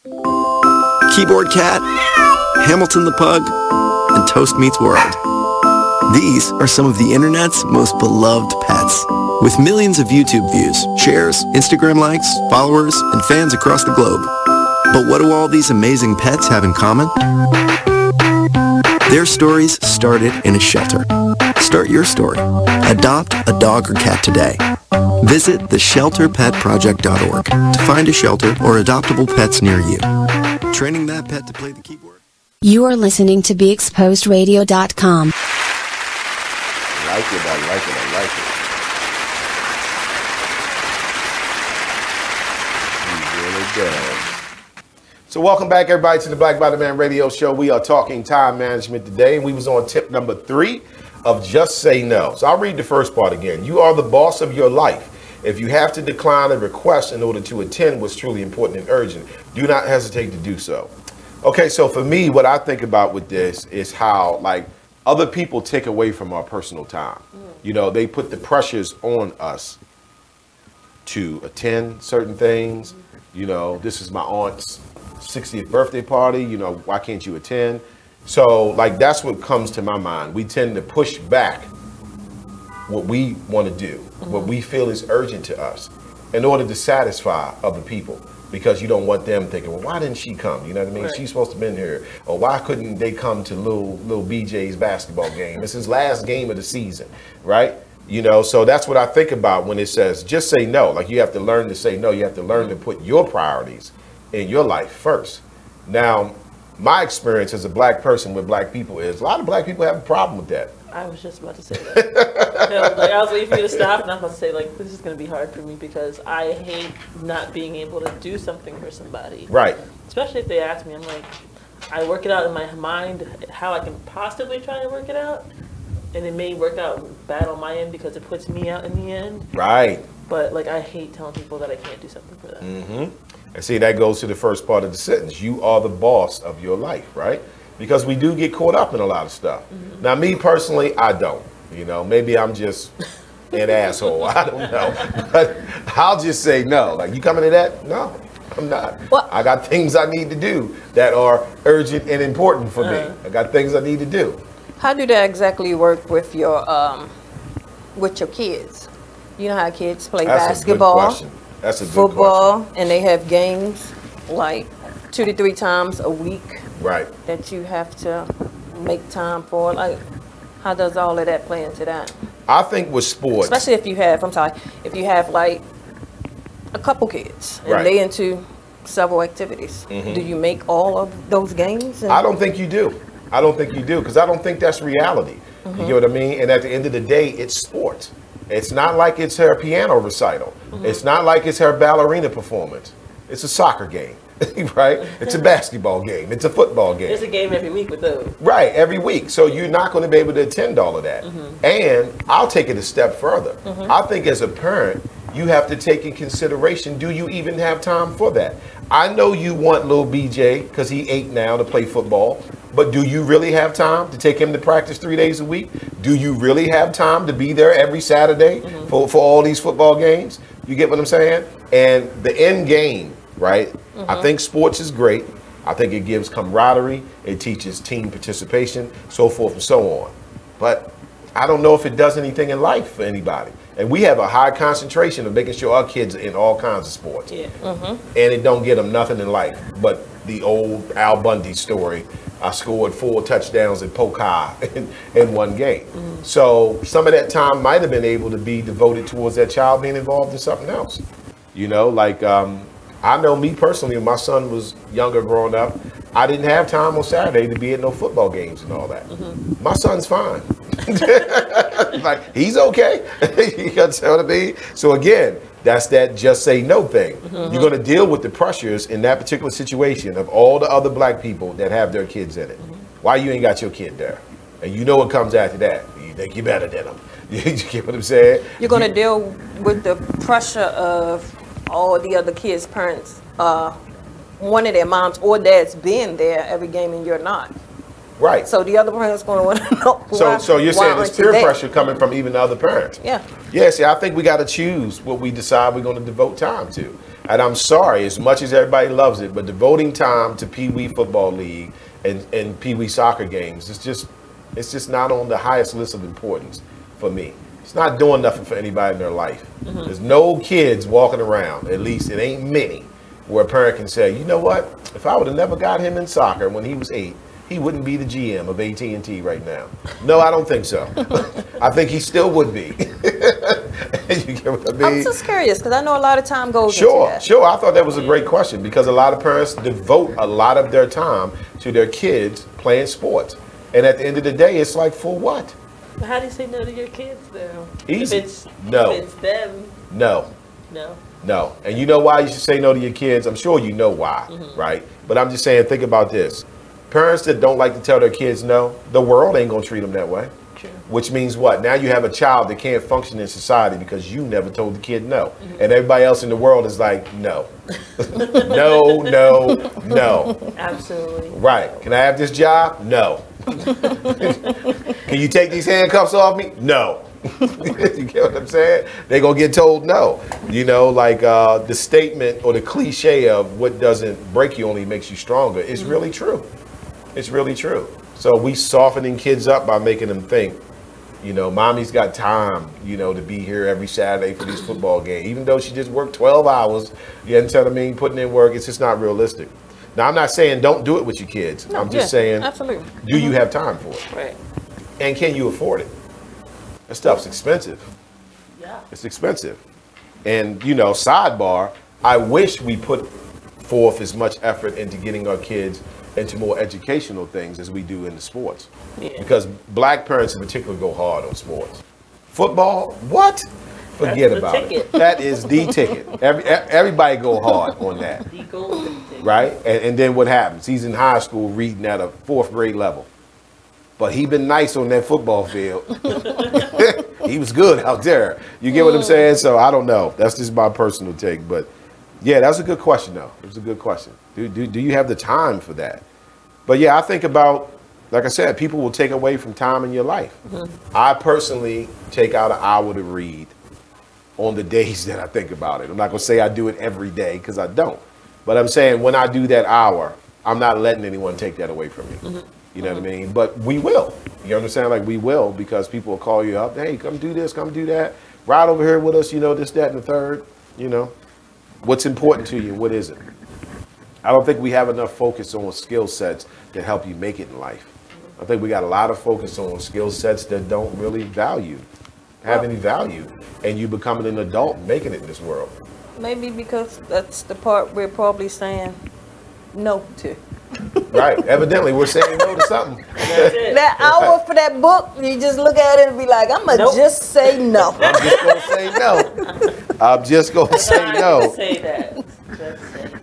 Keyboard Cat, Hamilton the Pug, and Toast Meets World. These are some of the internet's most beloved pets. With millions of YouTube views, shares, Instagram likes, followers, and fans across the globe. But what do all these amazing pets have in common? Their stories started in a shelter. Start your story. Adopt a dog or cat today. Visit theshelterpetproject.org to find a shelter or adoptable pets near you. Training that pet to play the keyboard. You are listening to BeExposedRadio.com. I like it, I like it, I like it. He really does. So welcome back, everybody, to the Black Bottom Man Radio Show. We are talking time management today, and we was on tip number 3 of Just Say No. So I'll read the first part again. You are the boss of your life. If you have to decline a request in order to attend what's truly important and urgent, do not hesitate to do so. Okay, so for me, what I think about with this is how, like, other people take away from our personal time. You know, they put the pressures on us to attend certain things. You know, this is my aunt's 60th birthday party, you know, why can't you attend? So, like, that's what comes to my mind. We tend to push back what we want to do, what we feel is urgent to us, in order to satisfy other people, because you don't want them thinking, well, why didn't she come? You know what I mean? Right. She's supposed to have been here. Or why couldn't they come to little BJ's basketball game? It's his last game of the season, right? You know, so that's what I think about when it says just say no. Like, you have to learn to say no. You have to learn to put your priorities in your life first. Now, my experience as a black person with black people is a lot of black people have a problem with that. I was just about to say that. You know, like, I was waiting for you to stop, and I was about to say, like, this is going to be hard for me because I hate not being able to do something for somebody. Right. Especially if they ask me. I'm like, I work it out in my mind how I can possibly try to work it out, and it may work out bad on my end because it puts me out in the end. Right. But, like, I hate telling people that I can't do something for them. Mm-hmm. And see, that goes to the first part of the sentence. You are the boss of your life, right? Because we do get caught up in a lot of stuff. Mm-hmm. Now, me personally, I don't. You know, maybe I'm just an asshole. I don't know. But I'll just say no. Like, you coming to that? No, I'm not. Well, I got things I need to do that are urgent and important for me. I got things I need to do. How do that exactly work with your kids? You know how kids play basketball? That's a good question. That's a good football, question. And they have games like 2 to 3 times a week. Right. That you have to make time for. Like, how does all of that play into that? I think with sports, especially if you have, if you have like a couple kids and they into several activities, do you make all of those games? I don't think you do. I don't think you do, because I don't think that's reality. You get what I mean? And at the end of the day, it's sports. It's not like it's her piano recital. It's not like it's her ballerina performance. It's a soccer game, right? It's a basketball game. It's a football game. It's a game every week with those. Right, every week. So you're not going to be able to attend all of that. And I'll take it a step further. I think as a parent, you have to take in consideration, do you even have time for that? I know you want little BJ, because he's 8 now, to play football. But do you really have time to take him to practice 3 days a week? Do you really have time to be there every Saturday for all these football games? You get what I'm saying? And the end game, right? I think sports is great. I think it gives camaraderie. It teaches team participation, so forth and so on. But I don't know if it does anything in life for anybody. And we have a high concentration of making sure our kids are in all kinds of sports. Yeah. And it don't get them nothing in life but the old Al Bundy story. I scored 4 touchdowns at Polk High in one game. So some of that time might have been able to be devoted towards that child being involved in something else. You know, like I know me personally, when my son was younger growing up, I didn't have time on Saturday to be at no football games and all that. My son's fine. Like, he's okay. You understand what I mean? So again, that's that just say no thing. You're going to deal with the pressures in that particular situation of all the other black people that have their kids in it. Why you ain't got your kid there? And you know what comes after that. You think you're better than them. You get what I'm saying? You're going to deal with the pressure of all the other kids' parents, one of their moms or dads being there every game and you're not. Right. So the other parent's going to want to know why. So you're saying there's peer pressure coming from even the other parents? Yeah. Yeah, see, I think we got to choose what we decide we're going to devote time to. And I'm sorry, as much as everybody loves it, but devoting time to Pee Wee Football League and Pee Wee soccer games, it's just not on the highest list of importance for me. It's not doing nothing for anybody in their life. There's no kids walking around, at least it ain't many, where a parent can say, you know what, if I would have never got him in soccer when he was 8, he wouldn't be the GM of AT&T right now. No, I don't think so. I think he still would be. You get what I mean? I'm just curious because I know a lot of time goes into that. Sure. I thought that was a great question because a lot of parents devote a lot of their time to their kids playing sports. And at the end of the day, it's like, for what? But how do you say no to your kids, though? Easy. If it's them. No. No. No. And you know why you should say no to your kids? I'm sure you know why, right? But I'm just saying, think about this. Parents that don't like to tell their kids no, the world ain't going to treat them that way. True. Which means what? Now you have a child that can't function in society because you never told the kid no. And everybody else in the world is like, no. No, no, no. Absolutely. Right. Can I have this job? No. Can you take these handcuffs off me? No. You get what I'm saying? They're going to get told no. You know, like the statement or the cliche of what doesn't break you only makes you stronger is really true. It's really true. So we softening kids up by making them think, you know, mommy's got time, you know, to be here every Saturday for these football games. Even though she just worked 12 hours, you understand what I mean? Putting in work, it's just not realistic. Now, I'm not saying don't do it with your kids. No, I'm just saying, absolutely. Do you have time for it? Right. And can you afford it? That stuff's expensive. Yeah. It's expensive. And, you know, sidebar, I wish we put forth as much effort into getting our kids into more educational things as we do in the sports. Yeah. Because black parents in particular go hard on sports. Football, what? Forget about it. That is the ticket. Everybody go hard on that. The golden ticket. Right? And then what happens? He's in high school reading at a 4th grade level. But he been nice on that football field. He was good out there. You get what I'm saying? So I don't know. That's just my personal take. But yeah, that's a good question, though. It was a good question. Do you have the time for that? But yeah, I think about, like I said, people will take away from time in your life. I personally take out an hour to read on the days that I think about it. I'm not going to say I do it every day because I don't. But I'm saying when I do that hour, I'm not letting anyone take that away from me. You know what I mean? But we will. You understand? Like we will, because people will call you up. Hey, come do this, come do that. Ride over here with us, you know, this, that, and the third. You know, what's important to you, what isn't. I don't think we have enough focus on skill sets that help you make it in life. I think we got a lot of focus on skill sets that don't really have any value. And you becoming an adult and making it in this world. Maybe because that's the part we're probably saying no to. Right. Evidently, we're saying no to something. That hour for that book, you just look at it and be like, I'm going to just say no. I'm just going to say no. I'm just going to say no. Say that.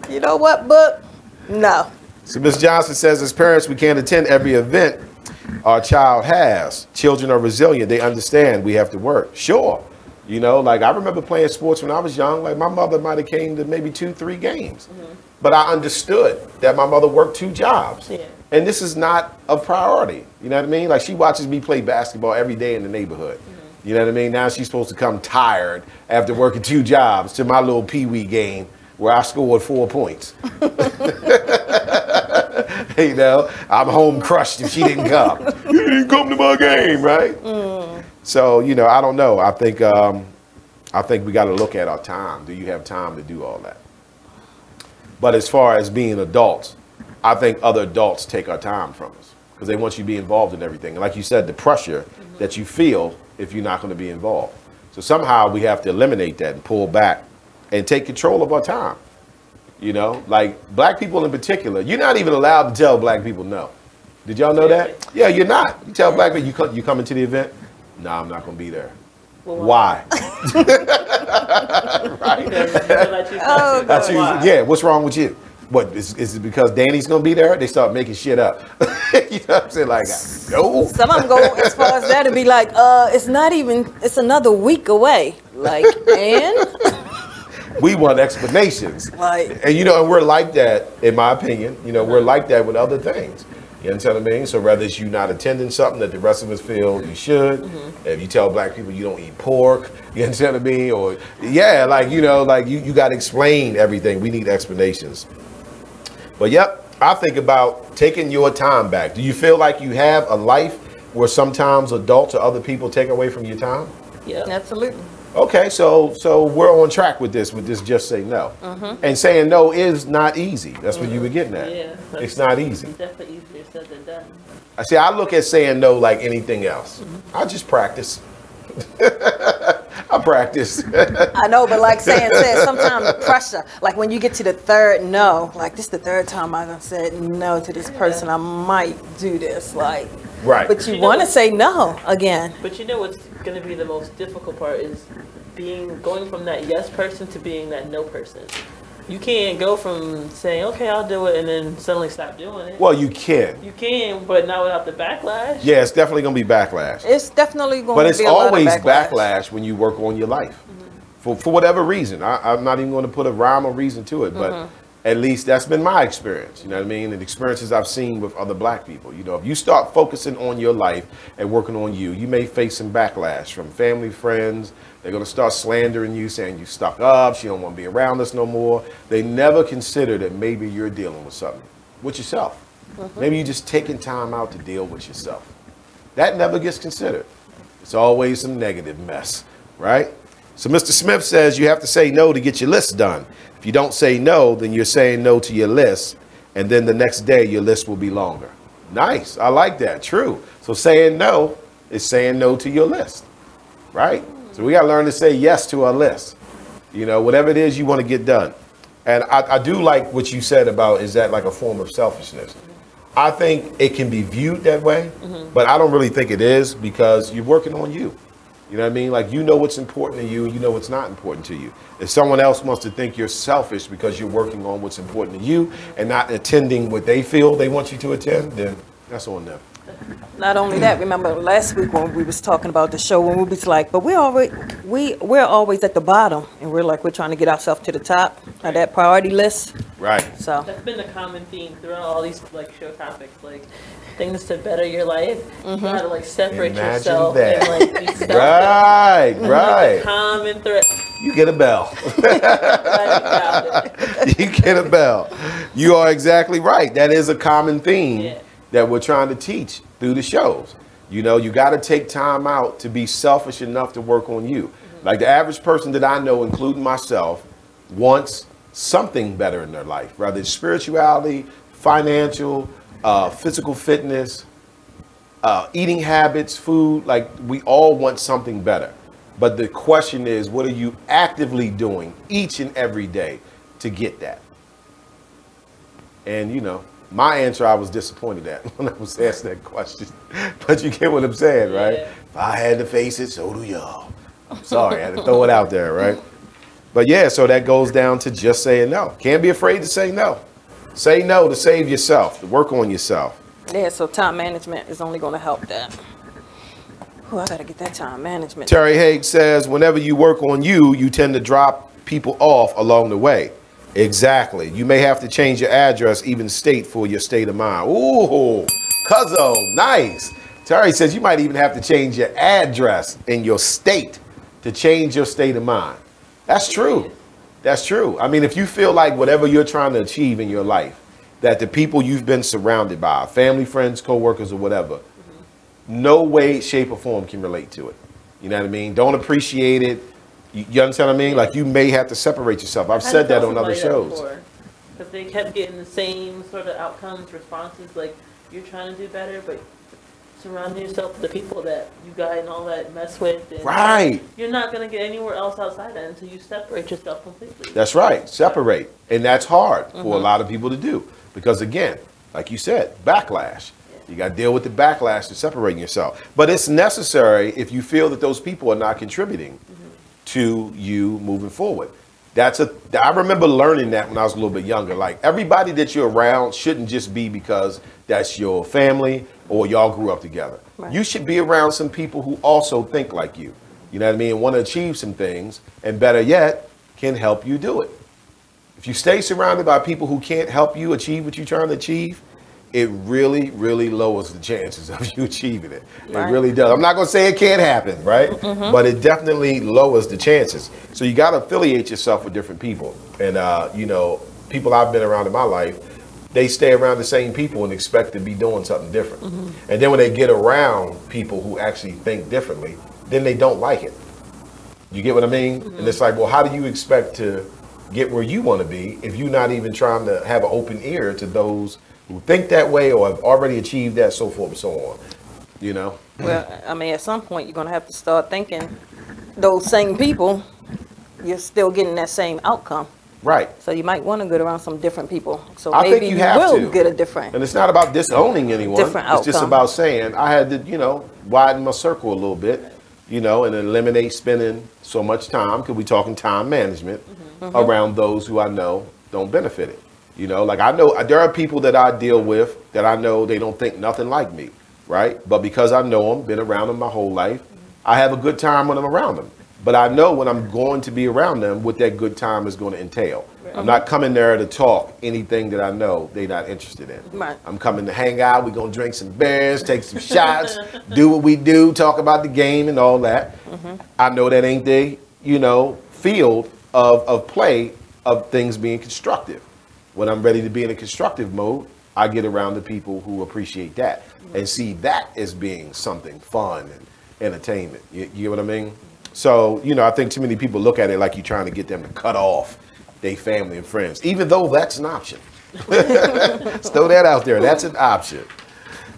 You know what, book? No. So Ms. Johnson says, as parents, we can't attend every event our child has. Children are resilient. They understand we have to work. Sure. You know, like I remember playing sports when I was young. Like my mother might have came to maybe 2-3 games. But I understood that my mother worked 2 jobs. Yeah. And this is not a priority. You know what I mean? Like she watches me play basketball every day in the neighborhood. You know what I mean? Now she's supposed to come tired after working 2 jobs to my little pee-wee game where I scored 4 points. You know, I'm home crushed if she didn't come. You didn't come to my game, right? So, you know, I don't know. I think we got to look at our time. Do you have time to do all that? But as far as being adults, I think other adults take our time from us because they want you to be involved in everything. And like you said, the pressure that you feel if you're not going to be involved. So somehow we have to eliminate that and pull back and take control of our time. You know, like black people in particular, you're not even allowed to tell black people no. Did y'all know that? Yeah, you're not. You tell black people, you coming to the event? No, I'm not going to be there. Well, why? Right? Yeah, what's wrong with you? What, is it because Danny's going to be there? They start making shit up. You know what I'm saying? Like, no. Some of them go as far as that to be like, it's another week away. Like, and? We want explanations. Like, and, you know, and we're like that, in my opinion. You know, we're like that with other things. You understand what I mean? So whether it's you not attending something that the rest of us feel you should, if you tell black people you don't eat pork, you understand what I mean? Or, yeah, like, you know, like you got to explain everything. We need explanations. But, yep, I think about taking your time back. Do you feel like you have a life where sometimes adults or other people take away from your time? Yeah, absolutely. Okay, so we're on track with this just say no. And saying no is not easy. That's what you were getting at. Yeah. It's not easy. It's definitely easier said than done. I see, I look at saying no like anything else. I just practice. I practice. I know, but like saying said, sometimes the pressure, like when you get to the third no, like this is the third time I done said no to this person, I might do this, like. Right. But you want to say no again. But you know what's going to be the most difficult part is going from that yes person to being that no person. You can't go from saying, okay, I'll do it, and then suddenly stop doing it. Well, you can. You can, but not without the backlash. Yeah, it's definitely going to be backlash. It's definitely going But to it's be a lot of always backlash when you work on your life. For whatever reason. I'm not even going to put a rhyme or reason to it, but at least that's been my experience, you know what I mean? And experiences I've seen with other black people. You know, if you start focusing on your life and working on you, you may face some backlash from family, friends. They're going to start slandering you, saying you stuck up, she don't want to be around us no more. They never consider that maybe you're dealing with something with yourself. Maybe you're just taking time out to deal with yourself. That never gets considered. It's always some negative mess, right? So Mr. Smith says you have to say no to get your list done. If you don't say no, then you're saying no to your list, and then the next day your list will be longer. Nice. I like that. True. So saying no is saying no to your list, right? So we got to learn to say yes to our list. You know, whatever it is you want to get done. And I do like what you said about, is that like a form of selfishness? I think it can be viewed that way, but I don't really think it is, because you're working on you. You know what I mean? Like, you know what's important to you, and you know what's not important to you. If someone else wants to think you're selfish because you're working on what's important to you and not attending what they feel they want you to attend, then that's on them. Not only that, remember last week when we was talking about the show, when we was like, but we're always at the bottom, and we're trying to get ourselves to the top of that priority list. Right. So that's been the common theme throughout all these show topics, like things to better your life. You gotta separate yourself and be selfish. Right. That's a common thread. You get a bell. You get a bell. You are exactly right. That is a common theme that we're trying to teach through the shows. You know, you got to take time out to be selfish enough to work on you. Like the average person that I know, including myself, wants something better in their life, whether it's spirituality, financial, physical fitness, eating habits, food. Like, we all want something better. But the question is, what are you actively doing each and every day to get that? And, you know, my answer, I was disappointed at when I was asked that question. But you get what I'm saying, right? If I had to face it, so do y'all. I'm sorry, I had to throw it out there, right? But yeah, so that goes down to just saying no. Can't be afraid to say no. Say no to save yourself, to work on yourself. Yeah, so time management is only going to help that. Oh, I got to get that time management. Terry Haig says, whenever you work on you, you tend to drop people off along the way. Exactly. You may have to change your address, even state, for your state of mind. Ooh, Cuzzo, nice. Terry says you might even have to change your address in your state to change your state of mind. That's true. That's true. I mean, if you feel like whatever you're trying to achieve in your life, that the people you've been surrounded by, family, friends, co-workers, or whatever, no way, shape, or form can relate to it. You know what I mean? Don't appreciate it. You understand what I mean? Like, you may have to separate yourself. I've said that on other shows. Because they kept getting the same sort of outcomes, responses, like, you're trying to do better, but surrounding yourself with the people that you got and all that mess with. And right. You're not going to get anywhere else outside that until you separate yourself completely. That's right. Separate. And that's hard for a lot of people to do. Because, again, like you said, backlash. You got to deal with the backlash to separating yourself. But it's necessary if you feel that those people are not contributing to you moving forward. I remember learning that when I was a little bit younger. Like, everybody that you're around shouldn't just be because that's your family or y'all grew up together. Right. You should be around some people who also think like you. You know what I mean? And want to achieve some things, and better yet, can help you do it. If you stay surrounded by people who can't help you achieve what you're trying to achieve, it really, really lowers the chances of you achieving it. Right. It really does. I'm not going to say it can't happen, right? But it definitely lowers the chances. So you got to affiliate yourself with different people. And, you know, people I've been around in my life, they stay around the same people and expect to be doing something different. And then when they get around people who actually think differently, then they don't like it. You get what I mean? And it's like, well, how do you expect to get where you want to be if you're not even trying to have an open ear to those who think that way or have already achieved that, so forth and so on, you know? Well, I mean, at some point you're going to have to start thinking those same people, you're still getting that same outcome. Right. So you might want to get around some different people. So I maybe think you will to get a different. And it's not about disowning anyone. Different it's just outcome. about saying I had to, you know, widen my circle a little bit, you know, and eliminate spending so much time, because we're talking time management, around those who I know don't benefit it. You know, like I know there are people that I deal with that I know they don't think nothing like me, right? But because I know them, been around them my whole life, I have a good time when I'm around them. But I know when I'm going to be around them, what that good time is going to entail. I'm not coming there to talk anything that I know they're not interested in. Right. I'm coming to hang out. We're going to drink some beers, take some shots, do what we do, talk about the game and all that. I know that ain't the, you know, field of play of things being constructive. When I'm ready to be in a constructive mode, I get around the people who appreciate that and see that as being something fun and entertainment. You get what I mean? So, you know, I think too many people look at it like you're trying to get them to cut off their family and friends, even though that's an option. Let's throw that out there. That's an option.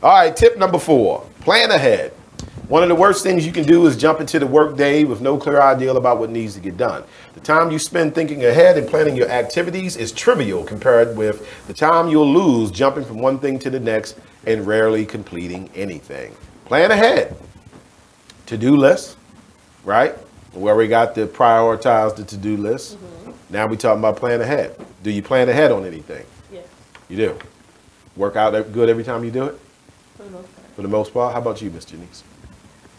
All right, tip number 4, plan ahead. One of the worst things you can do is jump into the work day with no clear idea about what needs to get done. The time you spend thinking ahead and planning your activities is trivial compared with the time you'll lose jumping from one thing to the next and rarely completing anything. Plan ahead. To-do list, right? Where we got to prioritize the to-do list. Now we talking about plan ahead. Do you plan ahead on anything? Yes. You do? Work out good every time you do it? For the most part. For the most part? How about you, Ms.Janice?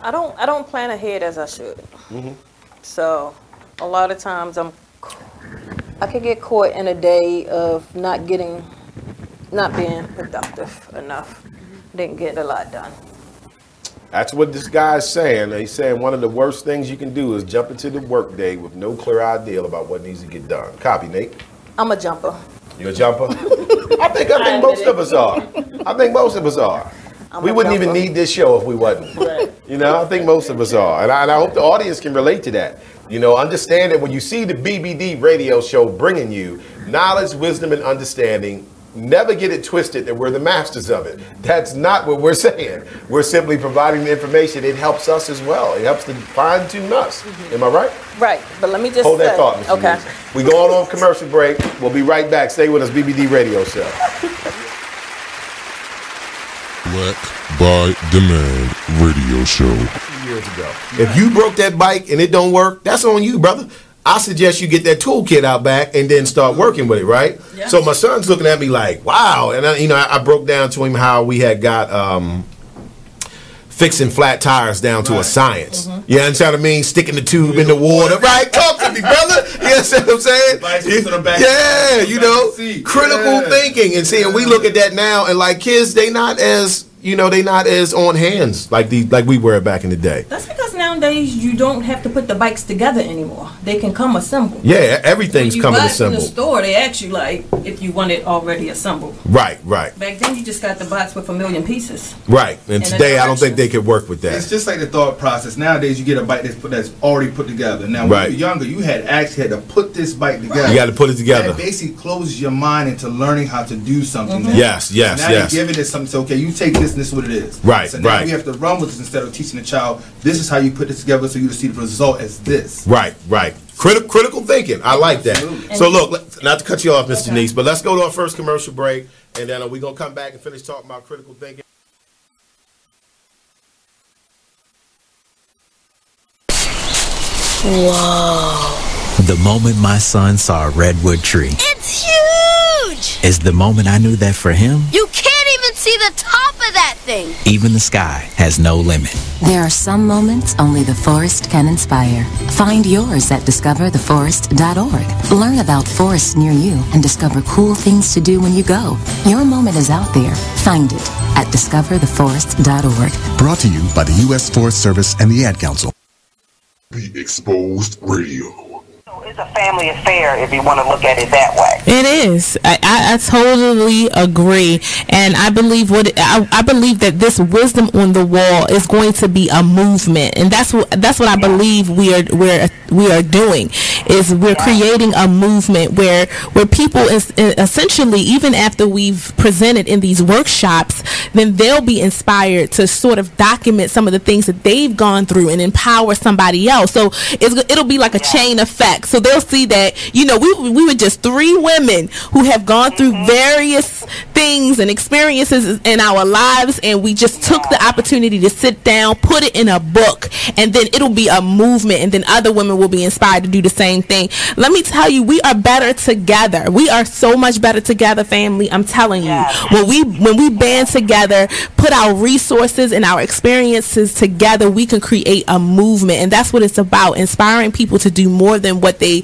I don't plan ahead as I should. So a lot of times I could get caught in a day of not being productive enough. Didn't get a lot done. That's what this guy's saying. He's saying one of the worst things you can do is jump into the work day with no clear idea about what needs to get done. Copy, Nate. I'm a jumper. You a jumper? I think most of us are. I think most of us are. We wouldn't even need this show if we wasn't. Right. You know, I think most of us are. And I hope the audience can relate to that. You know, understand that when you see the BBD radio show bringing you knowledge, wisdom, and understanding, never get it twisted that we're the masters of it. That's not what we're saying. We're simply providing the information. It helps us as well. It helps to fine-tune us. Am I right? Right. But let me just hold that thought, Mr. Okay. Wilson. We going on commercial break. We'll be right back. Stay with us, BBD Radio Show. Black by Demand Radio Show. Years ago. If you broke that bike and it don't work, that's on you, brother. I suggest you get that toolkit out back and then start working with it, right? Yeah. So my son's looking at me like, wow. And I broke down to him how we had got fixing flat tires down to a science. You understand what I mean? Sticking the tube in the water. Right? Talk to me, brother. You understand what I'm saying? Yeah, you know, critical thinking. And see, and we look at that now and like kids, they not as on hands like we were back in the day. That's because nowadays you don't have to put the bikes together anymore. They can come assembled. Yeah, everything's coming assembled. In the store, they ask you like if you want it already assembled. Right. Back then you just got the box with 1 million pieces. Right, and today I don't think they could work with that. It's just like the thought process. Nowadays you get a bike that's already put together. Now when you were younger, you had to put this bike together. You got to put it together. That basically closes your mind into learning how to do something. Yes. Now you're giving it something. So okay, you take this. And this is what it is. Right, so now we have to run with this instead of teaching the child, this is how you put this together so you see the result as this. Right. Critical thinking. I like that. Absolutely. So look, not to cut you off, Ms. Janice, but let's go to our first commercial break, and then we're going to come back and finish talking about critical thinking. Whoa. The moment my son saw a redwood tree. It's huge! Is the moment I knew that for him, You can't even see the top of that thing! even the sky has no limit. There are some moments only the forest can inspire. Find yours at discovertheforest.org. Learn about forests near you and discover cool things to do when you go. Your moment is out there. Find it at discovertheforest.org. Brought to you by the U.S. Forest Service and the Ad Council. The Exposed Radio. It's a family affair if you want to look at it that way. It is. I totally agree, and I believe I believe that this wisdom on the wall is going to be a movement, and that's what I believe we're we are doing is we're creating a movement where people essentially, even after we've presented in these workshops, then they'll be inspired to sort of document some of the things that they've gone through and empower somebody else. So it'll be like a chain effect. So they'll see that, you know, we were just 3 women who have gone through various things and experiences in our lives, and we just took the opportunity to sit down, put it in a book, and then it'll be a movement, and then other women will be inspired to do the same thing. Let me tell you, we are better together. We are so much better together, family. I'm telling you, when we band together, put our resources and our experiences together, we can create a movement, and that's what it's about, inspiring people to do more than what they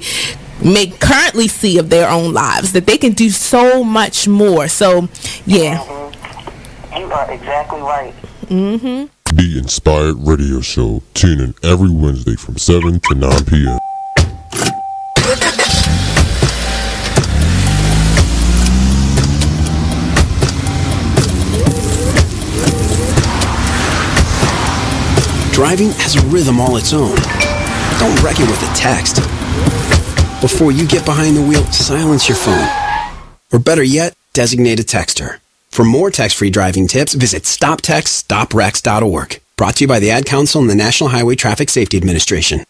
may currently see of their own lives, that they can do so much more. So yeah, you are exactly right. The Inspired Radio Show. Tune in every Wednesday from 7 to 9 p.m. Driving has a rhythm all its own. Don't wreck it with a text. Before you get behind the wheel, silence your phone. Or better yet, designate a texter. For more text-free driving tips, visit stoptextstoprex.org. Brought to you by the Ad Council and the National Highway Traffic Safety Administration.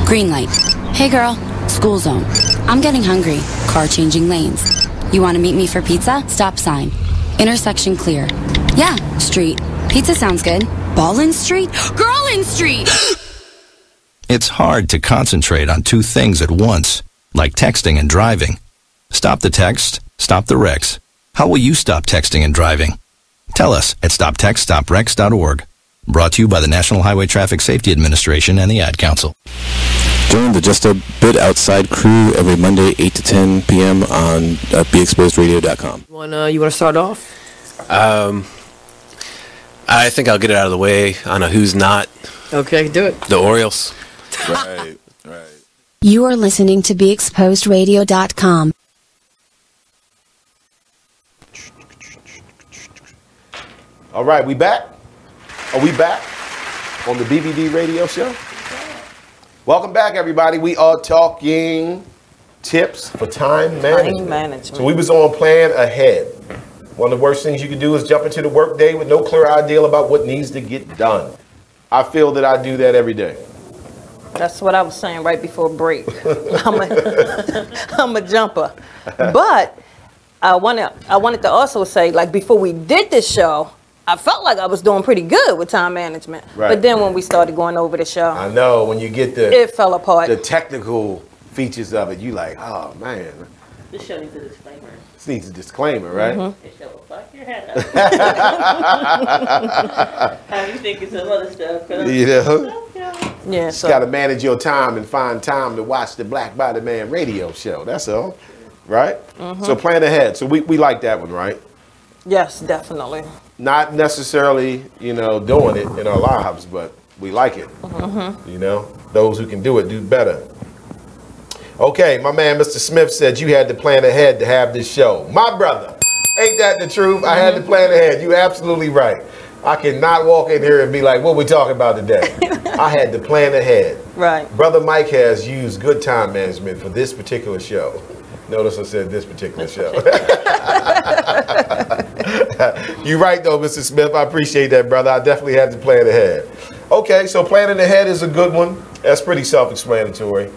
Green light. Hey girl, school zone. I'm getting hungry. Car changing lanes. You want to meet me for pizza? Stop sign. Intersection clear. Yeah, street. Pizza sounds good. Ballin Street? Girlin Street! It's hard to concentrate on 2 things at once, like texting and driving. Stop the text, stop the wrecks. How will you stop texting and driving? Tell us at stoptextstoprex.org. Brought to you by the National Highway Traffic Safety Administration and the Ad Council. Join the Just a Bit Outside crew every Monday, 8 to 10 p.m. on BeExposedRadio.com. You want to start off? I think I'll get it out of the way on a who's not. Okay, do it. The Orioles. Right. You are listening to BeExposedRadio.com. All right, we back? Are we back on the BBD radio show? Welcome back, everybody. We are talking tips for time management. So we was on plan ahead. One of the worst things you can do is jump into the work day with no clear idea about what needs to get done. I feel that I do that every day. That's what I was saying right before break. I'm a jumper. But I wanted to also say, like, before we did this show, I felt like I was doing pretty good with time management. Right. But then when we started going over the show, I know, when you get it fell apart. The technical features of it, you like, oh man. This show needs a disclaimer. This needs a disclaimer, right? This show will fuck your head up. How you think it's some other stuff? You know? Yeah, just got to manage your time and find time to watch the Black Body Man radio show. That's all, right? So plan ahead. So we like that one, right? Yes, definitely. Not necessarily, you know, doing it in our lives, but we like it. You know, those who can do it do better. Okay, my man, Mr. Smith said you had to plan ahead to have this show. My brother, ain't that the truth? I had to plan ahead. You absolutely right. I cannot walk in here and be like, what we talking about today? I had to plan ahead. Right. Brother Mike has used good time management for this particular show. Notice I said this particular show. You're right, though, Mr. Smith. I appreciate that, brother. I definitely had to plan ahead. Okay, so planning ahead is a good one. That's pretty self-explanatory.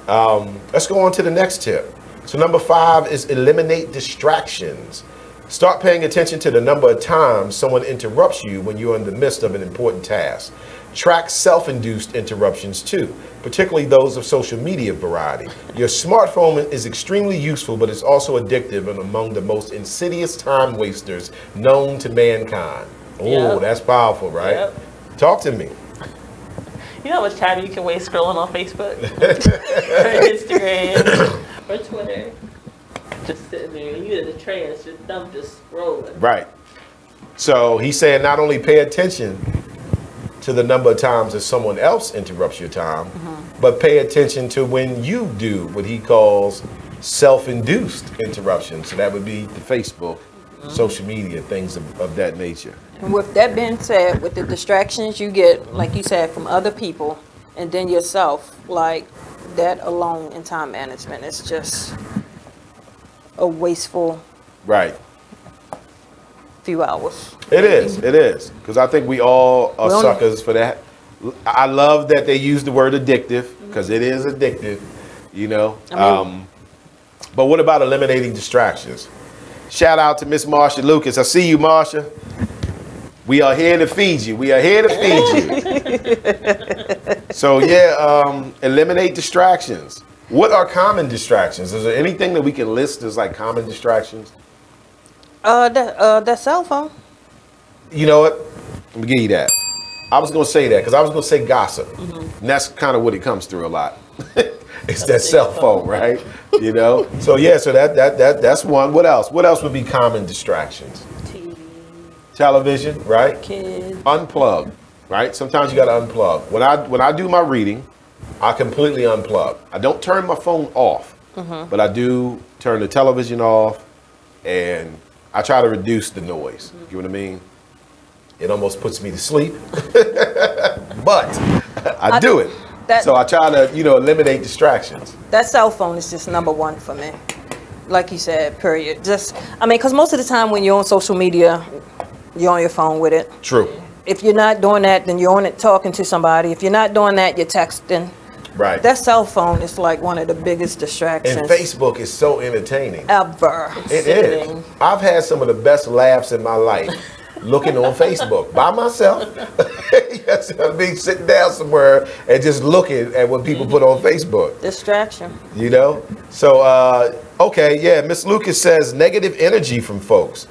Let's go on to the next tip. So number 5 is eliminate distractions. Start paying attention to the number of times someone interrupts you when you're in the midst of an important task. Track self-induced interruptions too, particularly those of social media variety. Your smartphone is extremely useful, but it's also addictive and among the most insidious time wasters known to mankind. Oh, that's powerful, right? Yep. Talk to me. You know how much time you can waste scrolling on Facebook, or Instagram, or Twitter? Just sitting there, you in the train, it's just dumb, just scrolling. Right. So he's saying not only pay attention to the number of times that someone else interrupts your time, but pay attention to when you do what he calls self-induced interruptions. So that would be the Facebook, social media, things of that nature. And with that being said, with the distractions you get, like you said, from other people and then yourself, like that alone in time management is just a wasteful few hours. It is, because I think we all are suckers for that. I love that they use the word addictive, because it is addictive, you know. But what about eliminating distractions? Shout out to Miss Marsha Lucas. I see you, Marsha. We are here to feed you. We are here to feed you. So yeah, eliminate distractions. What are common distractions? Is there anything that we can list as like common distractions? That cell phone. You know what? Let me give you that. I was going to say that because I was going to say gossip. And that's kind of what it comes through a lot. It's that cell phone, right? You know? So yeah, so that's one. What else? What else would be common distractions? TV. Television, right? Kids. Unplug, right? Sometimes you got to unplug. When I do my reading, I completely unplug. I don't turn my phone off, but I do turn the television off, and I try to reduce the noise. You know what I mean? It almost puts me to sleep, but I do it. So I try to, eliminate distractions. That cell phone is just number one for me. Like you said, period. Because most of the time when you're on social media, you're on your phone with it. True. If you're not doing that, then you're on it talking to somebody. If you're not doing that, you're texting. Right. That cell phone is like one of the biggest distractions. And Facebook is so entertaining. Ever. It is. I've had some of the best laughs in my life looking on Facebook by myself. Yes, I mean, sitting down somewhere and just looking at what people put on Facebook. Distraction. So, okay, yeah, Miss Lucas says negative energy from folks.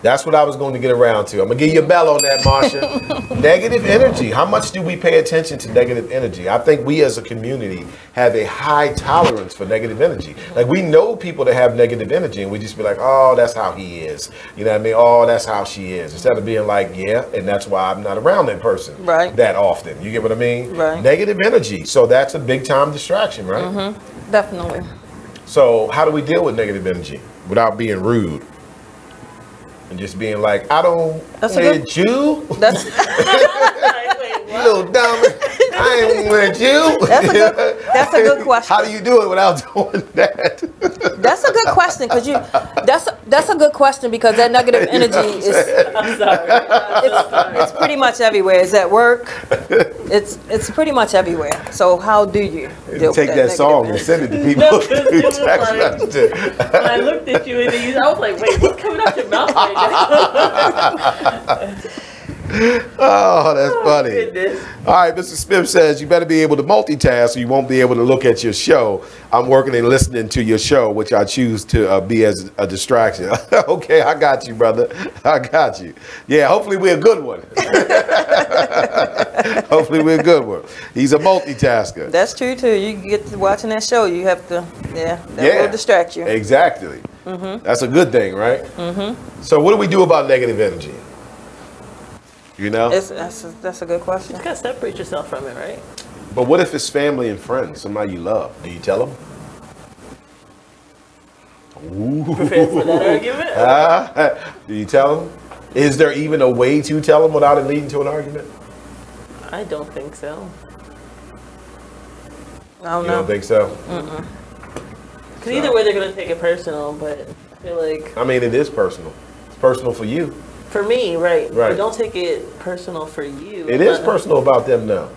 That's what I was going to get around to. I'm going to give you a bell on that, Marsha. Negative energy. How much do we pay attention to negative energy? I think we as a community have a high tolerance for negative energy. Like, we know people that have negative energy, and we just be like, oh, that's how he is. You know what I mean? Oh, that's how she is. Instead of being like, yeah, and that's why I'm not around that person that often. You get what I mean? Right. Negative energy. So that's a big time distraction, right? Definitely. So how do we deal with negative energy without being rude? And just being like, I don't hate you. That's you little dumb. I ain't with you. That's a good question. How do you do it without doing that? That's a good question because that's a good question because that negative energy is. I'm sorry. It's pretty much everywhere. It's at work. It's pretty much everywhere. So how do you deal with that song and send it to people? When I looked at you and I was like, wait, what's coming out your mouth right now? Oh, that's funny. Goodness. All right, Mr. Smith says you better be able to multitask or you won't be able to look at your show. I'm working and listening to your show, which I choose to be as a distraction. Okay, I got you, brother. I got you. Yeah, hopefully we're a good one. Hopefully we're a good one. He's a multitasker. That's true, too. You get to watching that show, you have to, that will distract you. Exactly. That's a good thing, right? So what do we do about negative energy? That's a good question. You gotta separate yourself from it, right? But what if it's family and friends, somebody you love? Do you tell them? Prepared for that argument? Do you tell them? Is there even a way to tell them without it leading to an argument? I don't think so. I don't know. You don't think so? Because either way, they're gonna take it personal. But I feel like. I mean, it is personal. It's personal for you. For me, right. But don't take it personal for you. It is personal about them now.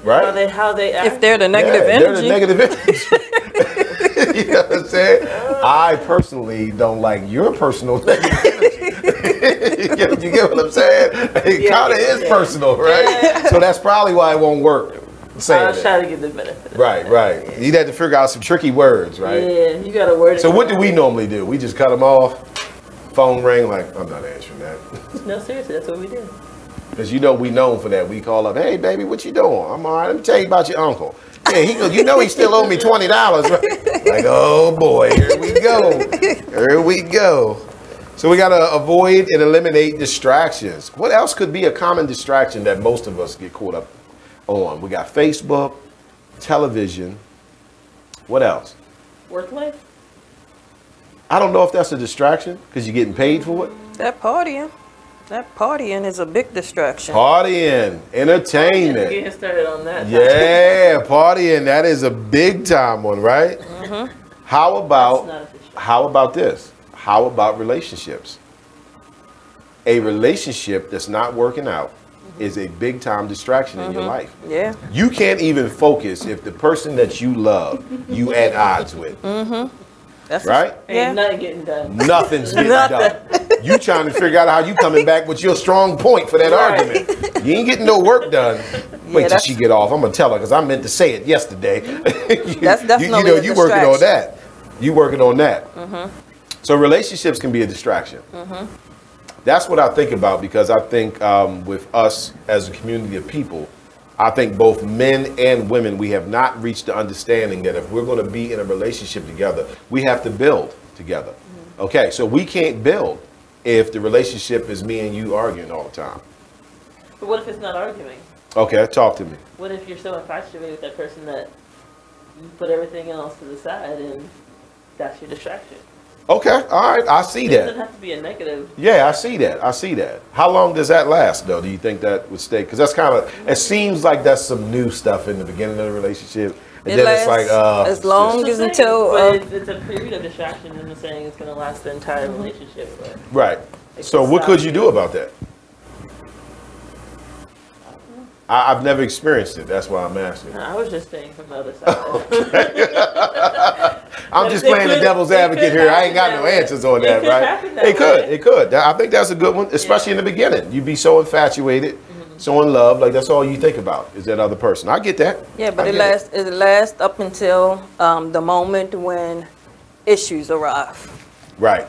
Right? How they act. If they're the negative energy. They're the negative energy. You know what I'm saying? I personally don't like your personal negative energy. You get what I'm saying? It kind of is personal, right? Yeah. So that's probably why it won't work. I was trying to get the benefit. Right. Yeah. You'd have to figure out some tricky words, right? Yeah, you got to word it. So what do we normally do? We just cut them off? Phone ring, like, I'm not answering that. No, seriously, that's what we do. Because we known for that. We call up, hey, baby, what you doing? I'm all right. Let me tell you about your uncle. Yeah, he goes, he still owe me $20, right? Like, oh, boy, here we go. Here we go. So we got to avoid and eliminate distractions. What else could be a common distraction that most of us get caught up on? We got Facebook, television. What else? Work life? I don't know if that's a distraction because you're getting paid for it. That partying. That partying is a big distraction. Partying, entertainment. Getting started on that. Yeah, partying. That is a big time one, right? Mm-hmm. How about this? How about relationships? A relationship that's not working out is a big time distraction in your life. Yeah. You can't even focus if the person that you love, you at odds with. That's right? Ain't nothing getting done. Nothing's getting done. You trying to figure out how you coming back with your strong point for that argument. You ain't getting no work done. Wait till she get off. I'm gonna tell her because I meant to say it yesterday. That's definitely you working on that. You working on that. Mm-hmm. So relationships can be a distraction. Mm-hmm. That's what I think about because I think with us as a community of people, I think both men and women, we have not reached the understanding that if we're going to be in a relationship together, we have to build together. Mm-hmm. Okay, so we can't build if the relationship is me and you arguing all the time. But what if it's not arguing? Okay, talk to me. What if you're so infatuated with that person that you put everything else to the side and that's your distraction? Okay, all right, I see that. It doesn't have to be a negative. Yeah, I see that. I see that. How long does that last, though? Do you think that would stay? Because that's kind of, it seems like that's some new stuff in the beginning of the relationship. And then it's like, as long as until. It's a period of distraction. I'm not saying it's going to last the entire relationship. But right. So what could you do about that? I've never experienced it. That's why I'm asking. I was just saying from the other side. I'm just playing the devil's advocate here. I ain't got no answers on that, right? It could. It could. I think that's a good one, especially in the beginning. You'd be so infatuated, so in love, like that's all you think about is that other person. I get that. Yeah, but it lasts up until the moment when issues arrive. Right.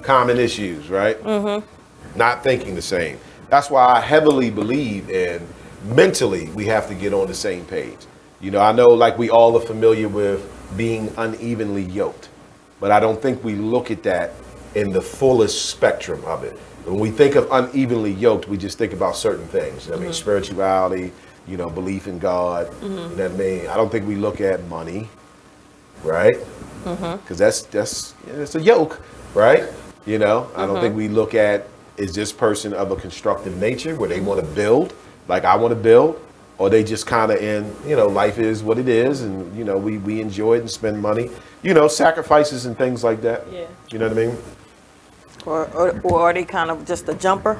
Common issues, right? Mm-hmm. Not thinking the same. That's why I heavily believe in mentally we have to get on the same page. You know, I know like we all are familiar with being unevenly yoked, but I don't think we look at that in the fullest spectrum of it. When we think of unevenly yoked, we just think about certain things. You know what I mean? Spirituality, you know, belief in God. You know what I mean? I don't think we look at money, right? Because that's it's a yoke, right? You know, I don't think we look at, is this person of a constructive nature where they want to build like I want to build, or they just kind of in, you know, life is what it is, and you know we enjoy it and spend money, you know, sacrifices and things like that. Yeah. You know what I mean? Or are they kind of just a jumper?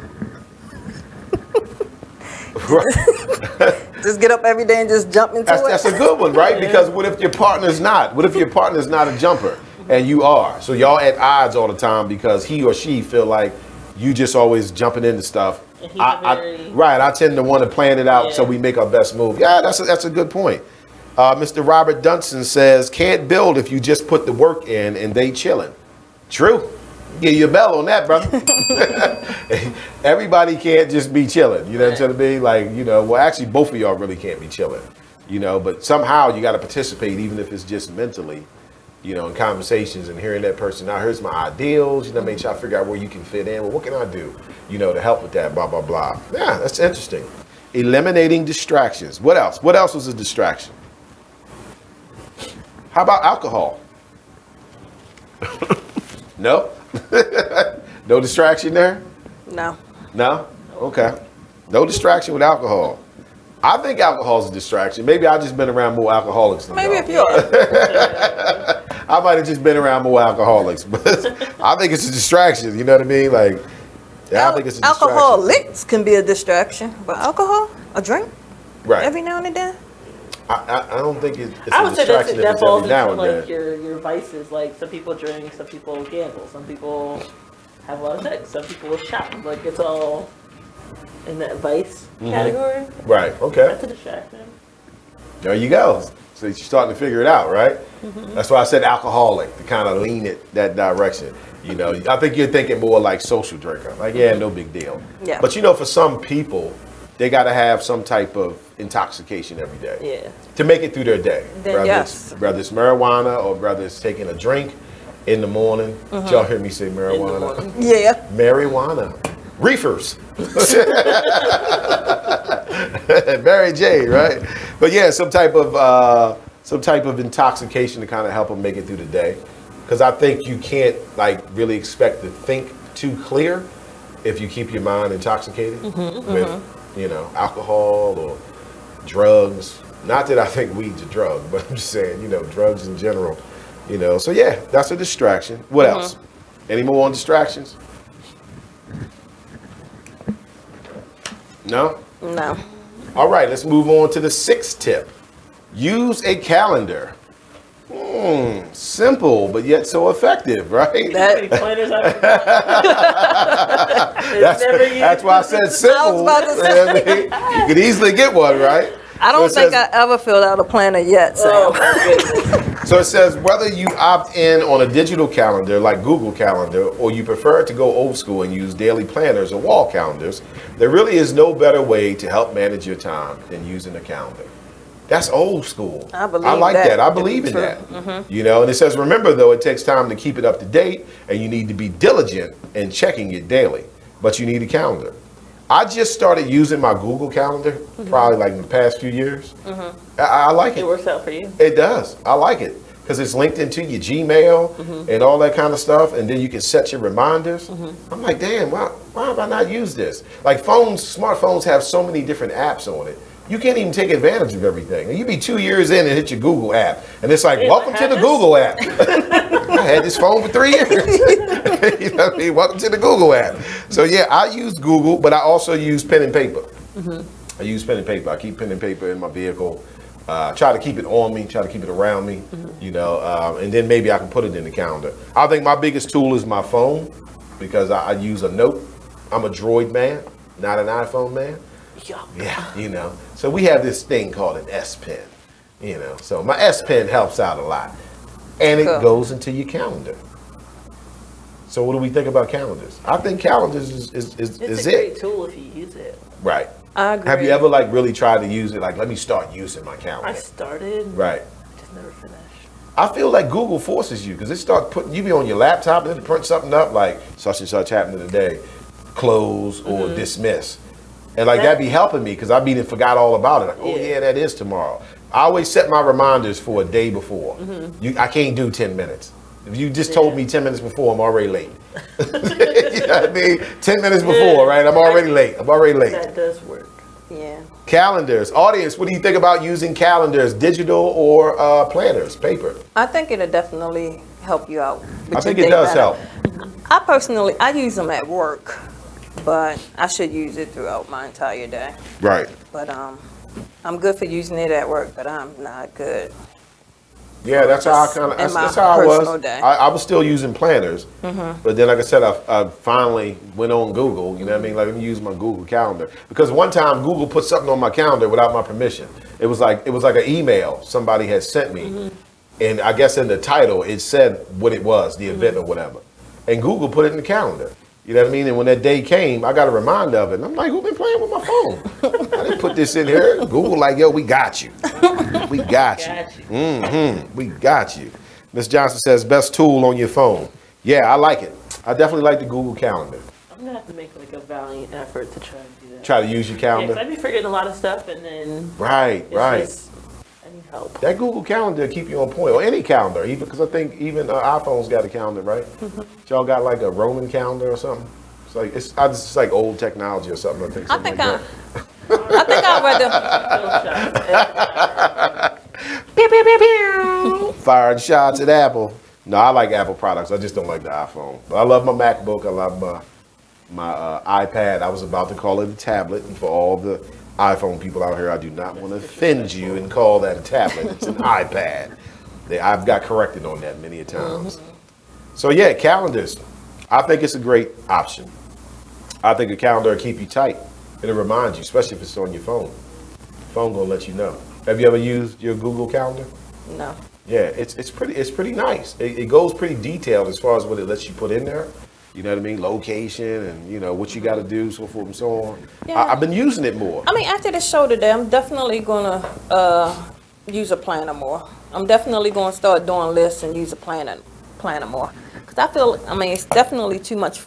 Just get up every day and just jump into it. That's a good one, right? Because what if your partner's not? What if your partner's not a jumper and you are? So y'all at odds all the time because he or she feel like you just always jumping into stuff. I tend to want to plan it out so we make our best move. Yeah, that's a good point. Mr. Robert Dunson says, can't build if you just put the work in and they chilling. True. Give you a bell on that, brother. Everybody can't just be chilling. You know what I'm saying? Like, you know, well, actually, both of y'all really can't be chilling. You know, but somehow you got to participate, even if it's just mentally, you know, in conversations and hearing that person. Now, here's my ideals. You know, make sure I figure out where you can fit in. Well, what can I do, you know, to help with that, blah, blah, blah. Yeah, that's interesting. Eliminating distractions. What else? What else was a distraction? How about alcohol? No? No distraction there? No. No? Okay. No distraction with alcohol. I think alcohol is a distraction. Maybe I've just been around more alcoholics than Maybe if you are. I might have just been around more alcoholics, but I think it's a distraction. You know what I mean? Like, yeah, I think it's a distraction. Alcoholics can be a distraction, but alcohol, a drink, right? Every now and then. I don't think it's I a would say distraction if that it's falls every now into and like then. your vices. Like some people drink, some people gamble, some people have a lot of sex, some people shop. Like it's all in that vice category. Right. Okay. That's a distraction. There you go. So you're starting to figure it out, right? That's why I said alcoholic, to kind of lean it that direction. You know, I think you're thinking more like social drinker. Like, yeah, no big deal. Yeah. But you know, for some people, they got to have some type of intoxication every day. Yeah. To make it through their day. Then whether it's marijuana or whether it's taking a drink in the morning. Did y'all hear me say marijuana? Yeah. Marijuana. Reefers. Mary Jane, right? But yeah, some type of intoxication to kind of help them make it through the day. Because I think you can't like really expect to think too clear if you keep your mind intoxicated with, you know, alcohol or drugs. Not that I think weed's a drug, but I'm just saying, you know, drugs in general, you know. So yeah, that's a distraction. What else? Any more on distractions? No? No. All right, let's move on to the 6th tip. Use a calendar. Simple, but yet so effective, right? That's why I said simple. I was about to say. You could easily get one, right? I don't think I ever filled out a planner yet, Sam. So it says whether you opt in on a digital calendar like Google Calendar or you prefer to go old school and use daily planners or wall calendars, there really is no better way to help manage your time than using a calendar. That's old school. I like that. I believe in that. You know, and it says, remember though, it takes time to keep it up to date and you need to be diligent in checking it daily, but you need a calendar. I just started using my Google Calendar probably like in the past few years. I like it. It works out for you? It does. I like it because it's linked into your Gmail and all that kind of stuff, and then you can set your reminders. I'm like, damn, why have I not used this? Like smartphones have so many different apps on it. You can't even take advantage of everything. And you be 2 years in and hit your Google app, and it's like, welcome to the Google app. I had this phone for 3 years. You know what I mean? Welcome to the Google app. So yeah, I use Google, but I also use pen and paper. I use pen and paper. I keep pen and paper in my vehicle. Try to keep it on me, try to keep it around me, you know, and then maybe I can put it in the calendar. I think my biggest tool is my phone because I use a note. I'm a Droid man, not an iPhone man. Yeah, you know. So we have this thing called an S Pen, you know. So my S Pen helps out a lot. And it goes into your calendar. So what do we think about calendars? I think calendars is it's a great tool if you use it. Right. I agree. Have you ever like really tried to use it? Like, let me start using my calendar. I started. Right. Just never finished. I feel like Google forces you because it starts putting you be on your laptop and then print something up like such and such happened today, close or dismiss. And like that be helping me because I be forgot all about it. Like, oh yeah, that is tomorrow. I always set my reminders for a day before. I can't do 10 minutes. If you just told me 10 minutes before, I'm already late. You know what I mean? 10 minutes before, right? I'm already late. I'm already late. That does work. Yeah. Calendars. Audience, what do you think about using calendars, digital or planners, paper? I think it'll definitely help you out. I think it does help. I use them at work, but I should use it throughout my entire day. Right. But I'm good for using it at work, but I'm not good. Yeah, that's how that's how I was. I was still using planners, but then, like I said, I finally went on Google. You know what I mean? Like, let me use my Google Calendar because one time Google put something on my calendar without my permission. It was like an email somebody had sent me, and I guess in the title it said what it was, the event or whatever, and Google put it in the calendar. You know what I mean? And when that day came, I got a reminder of it. And I'm like, who been playing with my phone? I didn't put this in here. Google like, yo, we got you. We got you. We got you. Ms. Johnson says, best tool on your phone. Yeah, I like it. I definitely like the Google Calendar. I'm going to have to make like a valiant effort to try to do that. Try to use your calendar? Yeah, 'cause I be forgetting a lot of stuff and then... Right. I need help. That Google Calendar keep you on point, or any calendar, even because I think even iPhone's got a calendar, right? Y'all got like a Roman calendar or something. It's like it's like old technology or something. I think I'd rather. Pew, pew, pew, pew. Firing shots at Apple. No, I like Apple products. I just don't like the iPhone. But I love my MacBook. I love my iPad. I was about to call it a tablet, and for all the iPhone people out here, I do not want to offend you and call that a tablet. It's an iPad. I've got corrected on that many a times. So yeah, calendars. I think it's a great option. I think a calendar will keep you tight. It'll remind you, especially if it's on your phone. Phone gonna let you know. Have you ever used your Google Calendar? No. Yeah, it's pretty nice. It goes pretty detailed as far as what it lets you put in there. You know what I mean? Location and, you know, what you got to do, so forth and so on. Yeah. I've been using it more. I mean, after the show today, I'm definitely going to use a planner more. I'm definitely going to start doing lists and use a planner more. Because I feel, I mean, it's definitely too much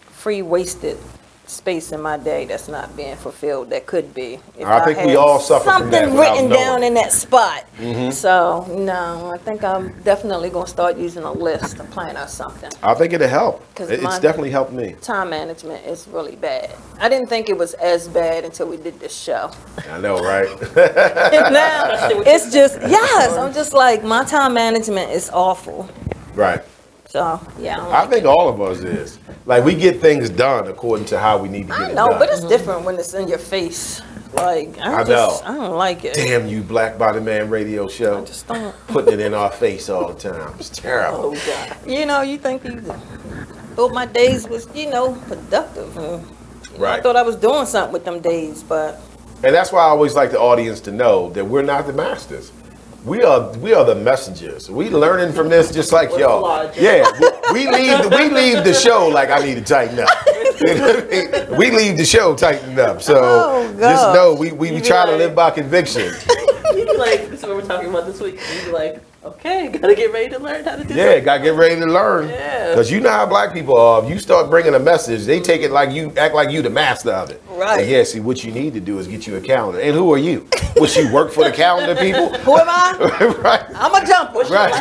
free wasted space in my day that's not being fulfilled that could be. If I think we all suffer from that something written down in that spot. Mm-hmm. So no, I think I'm definitely gonna start using a list to plan out something. I think it'll help. 'Cause It's definitely helped me. Time management is really bad. I didn't think it was as bad until we did this show. I know, right? Now it's just I'm just like my time management is awful. Right. So yeah. I think all of us is. Like we get things done according to how we need to get it No, done. but it's different when it's in your face. Like I don't like it. Damn you, Black Body Man radio show. I just don't. Putting it in our face all the time. It's terrible. Oh God. You think you thought my days was, productive. And, Right. I thought I was doing something with them days, but. And that's why I always like the audience to know that we're not the masters. We are the messengers. We learning from this just like y'all. Yeah, we leave the show like I need to tighten up. We leave the show tightened up. So just know we try to live by conviction. You be like, this is what we're talking about this week. You be like, okay, gotta get ready to learn how to do Yeah, gotta get ready to learn. Yeah. Because you know how black people are. If you start bringing a message, they take it like you, act like you the master of it. Right. And yeah, see, what you need to do is get you a calendar. And who are you? What, you work for the calendar people? Who am I? Right. I'm a jumper. Right.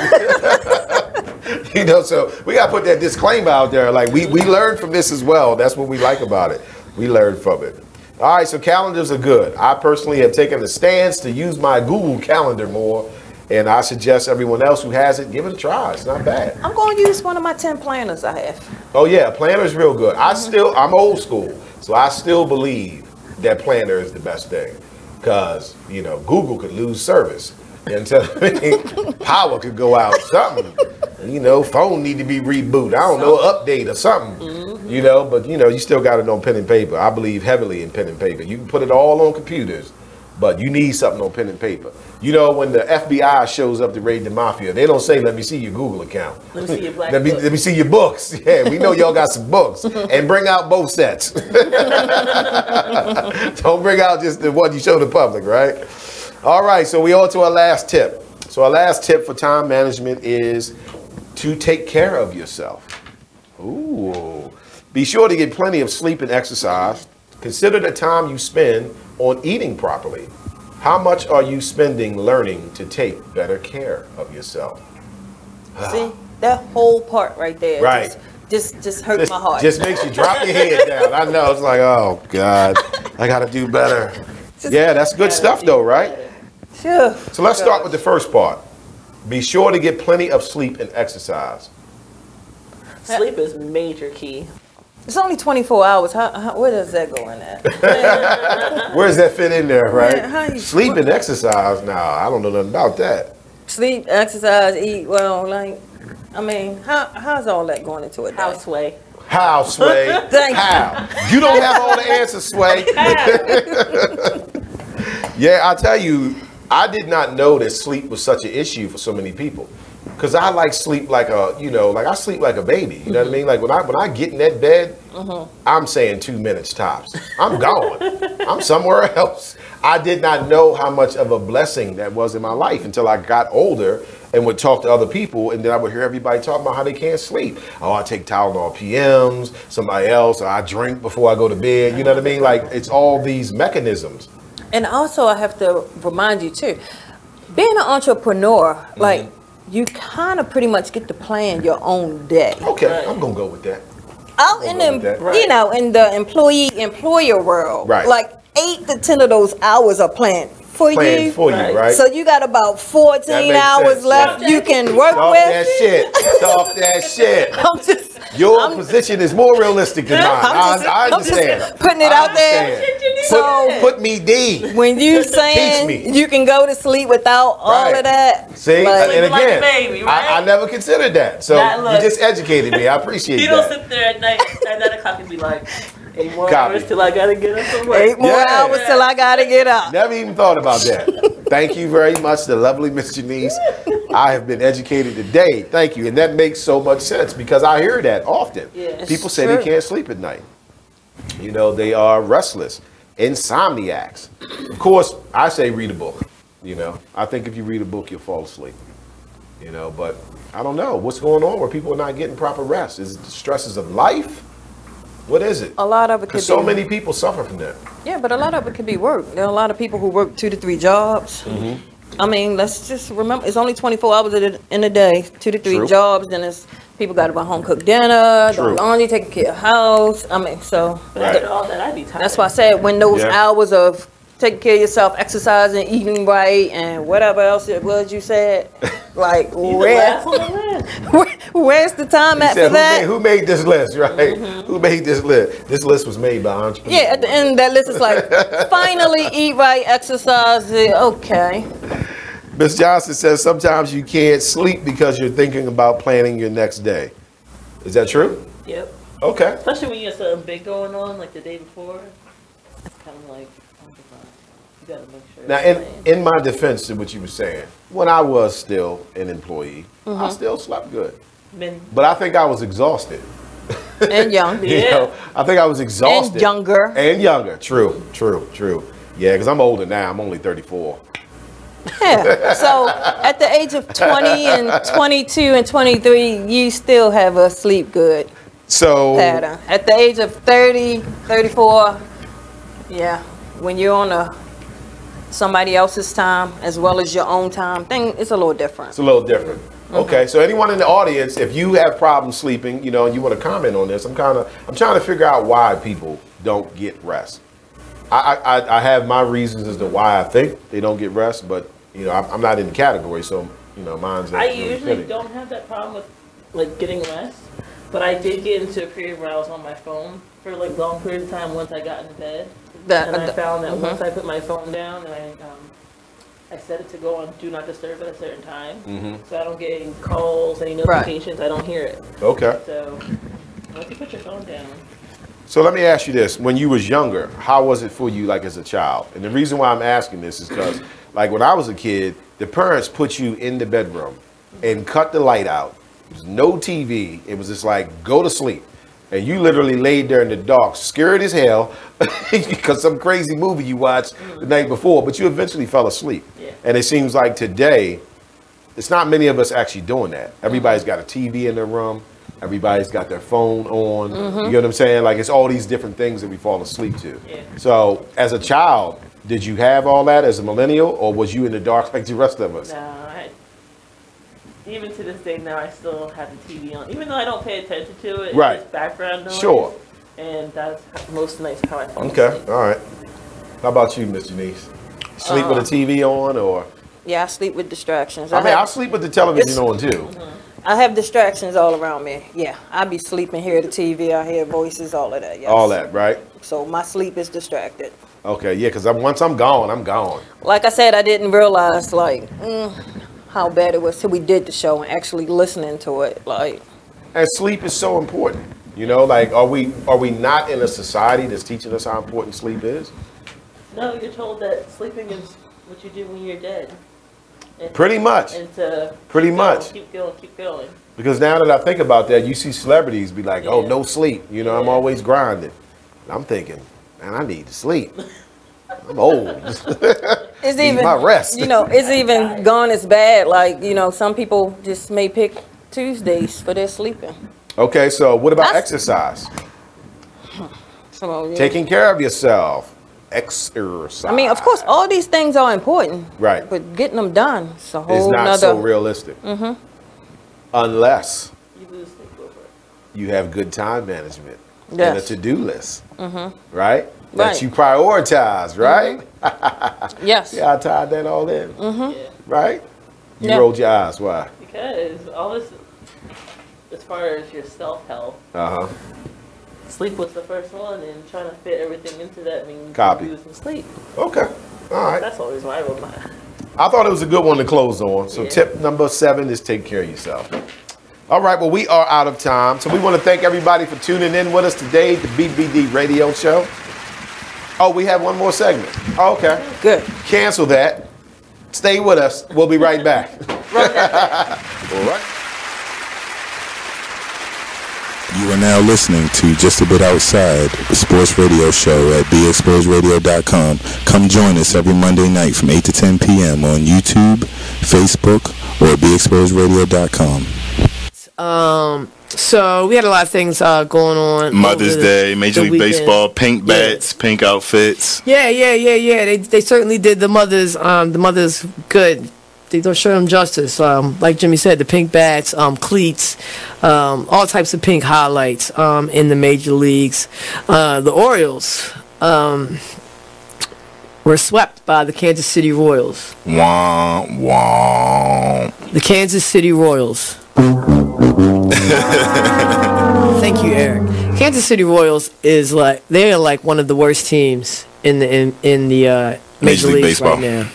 So we gotta put that disclaimer out there. Like we learned from this as well. That's what we like about it. We learned from it. All right, so calendars are good. I personally have taken the stance to use my Google Calendar more. And I suggest everyone else who has it, give it a try. It's not bad. I'm going to use one of my 10 planners I have. Oh yeah, planner's real good. I'm old school, so I still believe that planner is the best thing. Because, Google could lose service. Until power could go out, something. Phone need to be rebooted. I don't know, update or something. But you still got it on pen and paper. I believe heavily in pen and paper. You can put it all on computers, but you need something on pen and paper. When the FBI shows up to raid the mafia, they don't say, let me see your Google account. Let me see your black let me see your books. Yeah, we know y'all got some books. And bring out both sets. Don't bring out just the one you show the public, right? All right, so we on to our last tip. So our last tip for time management is to take care of yourself. Ooh. Be sure to get plenty of sleep and exercise. Consider the time you spend on eating properly. How much are you spending learning to take better care of yourself? See, that whole part right there. Right. Just hurts my heart. Just makes you drop your head down. I know. It's like, oh, God, I got to do better. Yeah, that's good stuff, though, right? Sure. So let's start with the first part. Be sure to get plenty of sleep and exercise. Sleep is major key. It's only 24 hours. Where does that go in at? Where does that fit in there, right? Yeah, Sleep and exercise? Nah, I don't know nothing about that. Sleep, exercise, eat. Well, how's all that going into it? How, Sway? How, Sway? How? You don't have all the answers, Sway. Yeah, I tell you, I did not know that sleep was such an issue for so many people. Because I like sleep like I sleep like a baby. You know what I mean? Like when I get in that bed, I'm saying 2 minutes tops. I'm gone. I'm somewhere else. I did not know how much of a blessing that was in my life until I got older and would talk to other people, and then I would hear everybody talking about how they can't sleep. Oh, I take Tylenol PMs, somebody else, or I drink before I go to bed. You know what I mean? Like it's all these mechanisms. And also I have to remind you too, being an entrepreneur, like you kind of pretty much get to plan your own day. Okay, right. I'm gonna go with that. Out in the in the employer world, right? Like 8 to 10 of those hours are planned for you. Right? So you got about 14 hours left you can work Talk with. That shit. Talk that shit. Your position is more realistic than mine. I understand. I'm just putting it out there. So put me D. When you saying you can go to sleep without all of that. See, like, and again, like a baby, right? I never considered that. So you just educated me. I appreciate that. You don't sit there at night at 9 o'clock and be like, 8 more hours till I gotta get up from work. 8 more hours till I gotta get up. Never even thought about that. Thank you very much, the lovely Ms.Janice. I have been educated today. Thank you. And that makes so much sense because I hear that often. Yeah, people say they can't sleep at night. They are restless, insomniacs. Of course, I say read a book. I think if you read a book, you'll fall asleep. But I don't know what's going on where people are not getting proper rest. Is it the stresses of life? What is it? A lot of it could be. So many people suffer from that. Yeah, but a lot of it could be work. There are a lot of people who work 2 to 3 jobs. I mean, let's just remember, it's only 24 hours in a day, 2 to 3 jobs. Then it's people got to go home, cook dinner, do laundry, take care of the house. I mean, so all that, I'd be tired. that's why I said when those hours of taking care of yourself, exercising, eating right, and whatever else it was you said, like where's the time at for that? Who made this list, right? Who made this list? This list was made by entrepreneurs. Yeah, at the end of that list is like, finally eat right, exercise, okay. Ms. Johnson says sometimes you can't sleep because you're thinking about planning your next day. Is that true? Yep. Okay. Especially when you have something big going on, like the day before. It's kind of like, you gotta make sure. Now, in my defense to what you were saying, when I was still an employee, I still slept good. But I think I was exhausted. And young. You know, I think I was exhausted. And younger. And younger. True. Yeah, because I'm older now. I'm only 34. Yeah. So at the age of 20 and 22 and 23, you still have a sleep good pattern. At the age of 30, 34, yeah, when you're on somebody else's time as well as your own time, it's a little different. It's a little different. Okay, so anyone in the audience, if you have problems sleeping, you know, and you want to comment on this, I'm trying to figure out why people don't get rest. I have my reasons as to why I think they don't get rest, but you know, I'm not in the category, so you know, mine's. I usually don't have that problem with like getting rest, but I did get into a period where I was on my phone for like long periods of time once I got into bed, and I found that once I put my phone down and I set it to go on Do Not Disturb at a certain time, so I don't get any calls, any notifications. I don't hear it. Okay. So once you put your phone down. So let me ask you this: when you was younger, how was it for you, like as a child? And the reason why I'm asking this is because, like when I was a kid, the parents put you in the bedroom and cut the light out. There was no TV. It was just like go to sleep, and you literally laid there in the dark, scared as hell, because some crazy movie you watched the night before. But you eventually fell asleep. Yeah. And it seems like today, it's not many of us actually doing that. Everybody's got a TV in their room. Everybody's got their phone on. You know what I'm saying? Like it's all these different things that we fall asleep to. Yeah. So as a child, did you have all that as a millennial, or was you in the dark like the rest of us? No, even to this day now, I still have the TV on. Even though I don't pay attention to it, it's just background noise. Sure. And that's most nights how I fall asleep. All right. How about you, Ms.Janice? Sleep with a TV on, or? Yeah, I sleep with distractions. I sleep with the television on too. I have distractions all around me. Yeah, I be sleeping, hear the TV, I hear voices, all of that. Yes. All that, right? So my sleep is distracted. Okay, yeah, because once I'm gone, I'm gone. Like I said, I didn't realize like how bad it was till we did the show and actually listening to it. Like, and sleep is so important. You know, like are we not in a society that's teaching us how important sleep is? No, you're told that sleeping is what you do when you're dead. And pretty much. And to keep going. Because now that I think about that, you see celebrities be like, "Oh, no sleep." You know, I'm always grinding. And I'm thinking, man, I need to sleep. I'm old. It's even my rest. You know, it's even gone as bad. Like, you know, some people just may pick Tuesdays for their sleeping. Okay, so what about exercise? So, taking care of yourself. Exercise. I mean, of course, all these things are important. Right. But getting them done is a whole it's not nother... so realistic. Unless you have good time management and a to-do list. Right? That you prioritize, right? Yes. See how I tied that all in? Right? You rolled your eyes. Why? Because all this, as far as your self-help, sleep was the first one, and trying to fit everything into that means losing sleep. Okay. All right. That's always why I wrote mine. I thought it was a good one to close on. So tip number 7 is take care of yourself. All right, well, we are out of time. So we want to thank everybody for tuning in with us today, the BBD Radio Show. Oh, we have one more segment. Oh, okay. Good. Cancel that. Stay with us. We'll be right back. All right. You are now listening to Just a Bit Outside, the sports radio show at BeExposedRadio.com. Come join us every Monday night from 8 to 10 p.m. on YouTube, Facebook, or BeExposedRadio.com. So we had a lot of things going on. Mother's Day, Major League Baseball, pink bats, pink outfits. Yeah. They certainly did the mothers good. They don't show them justice. Like Jimmy said, the pink bats, cleats, all types of pink highlights in the major leagues. The Orioles were swept by the Kansas City Royals. Wah, wah. The Kansas City Royals. Thank you, Eric. Kansas City Royals is they're like one of the worst teams in the Major League Baseball right now.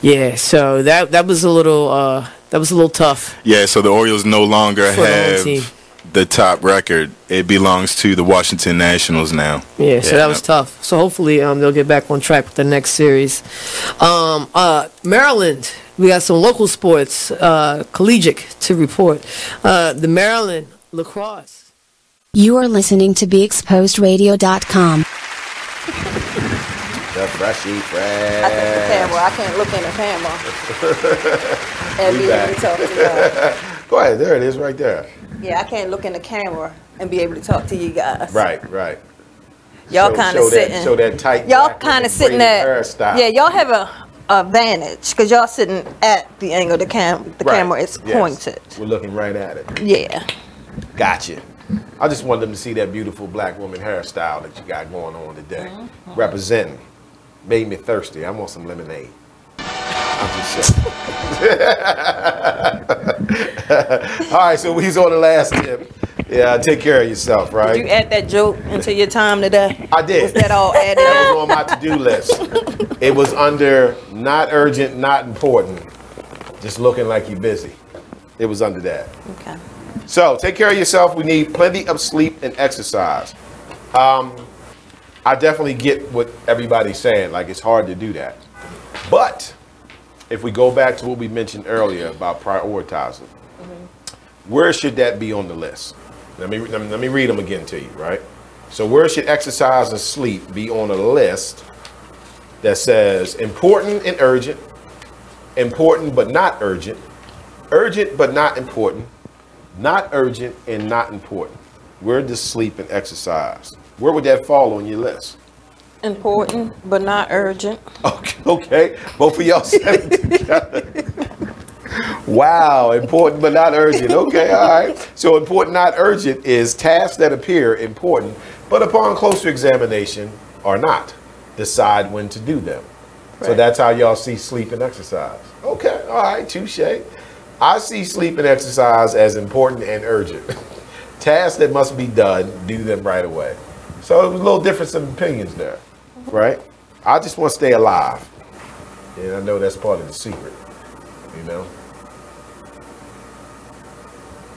Yeah, so that was a little tough. Yeah, so the Orioles no longer have the top record. It belongs to the Washington Nationals now. Yeah, so that was tough. So hopefully they'll get back on track with the next series. Maryland, we got some local sports, collegiate to report. The Maryland lacrosse. You are listening to BeExposedRadio.com. The freshie fresh. I think the camera. I can't look in the camera and be able to talk to you. Go ahead. There it is, right there. Yeah, I can't look in the camera and be able to talk to you guys. Right. Y'all kind of sitting. Show that tight. Y'all kind of sitting at. Yeah, y'all have a advantage because y'all sitting at the angle the camera is pointed. We're looking right at it. Yeah. Gotcha. I just wanted them to see that beautiful black woman hairstyle that you got going on today. Representing. Made me thirsty. I want some lemonade. I'm just saying. All right, so he's on the last tip. Yeah, take care of yourself, right? Did you add that joke into your time today? I did. Was that all added? That was on my to-do list. It was under not urgent, not important, just looking like you're busy. It was under that. Okay. So take care of yourself. We need plenty of sleep and exercise. I definitely get what everybody's saying. Like, it's hard to do that. But if we go back to what we mentioned earlier about prioritizing, where should that be on the list? Let me read them again to you, right? So where should exercise and sleep be on a list that says important and urgent but not urgent but not important, not urgent and not important? Where does sleep and exercise? Where would that fall on your list? Important, but not urgent. Okay. Both of y'all said it together. Wow, important, but not urgent. Okay, all right. So important, not urgent is tasks that appear important, but upon closer examination are not. Decide when to do them. Right. So that's how y'all see sleep and exercise. Okay, all right, touche. I see sleep and exercise as important and urgent. Tasks that must be done, do them right away. So it was a little difference in opinions there, right? I just want to stay alive. And I know that's part of the secret, you know?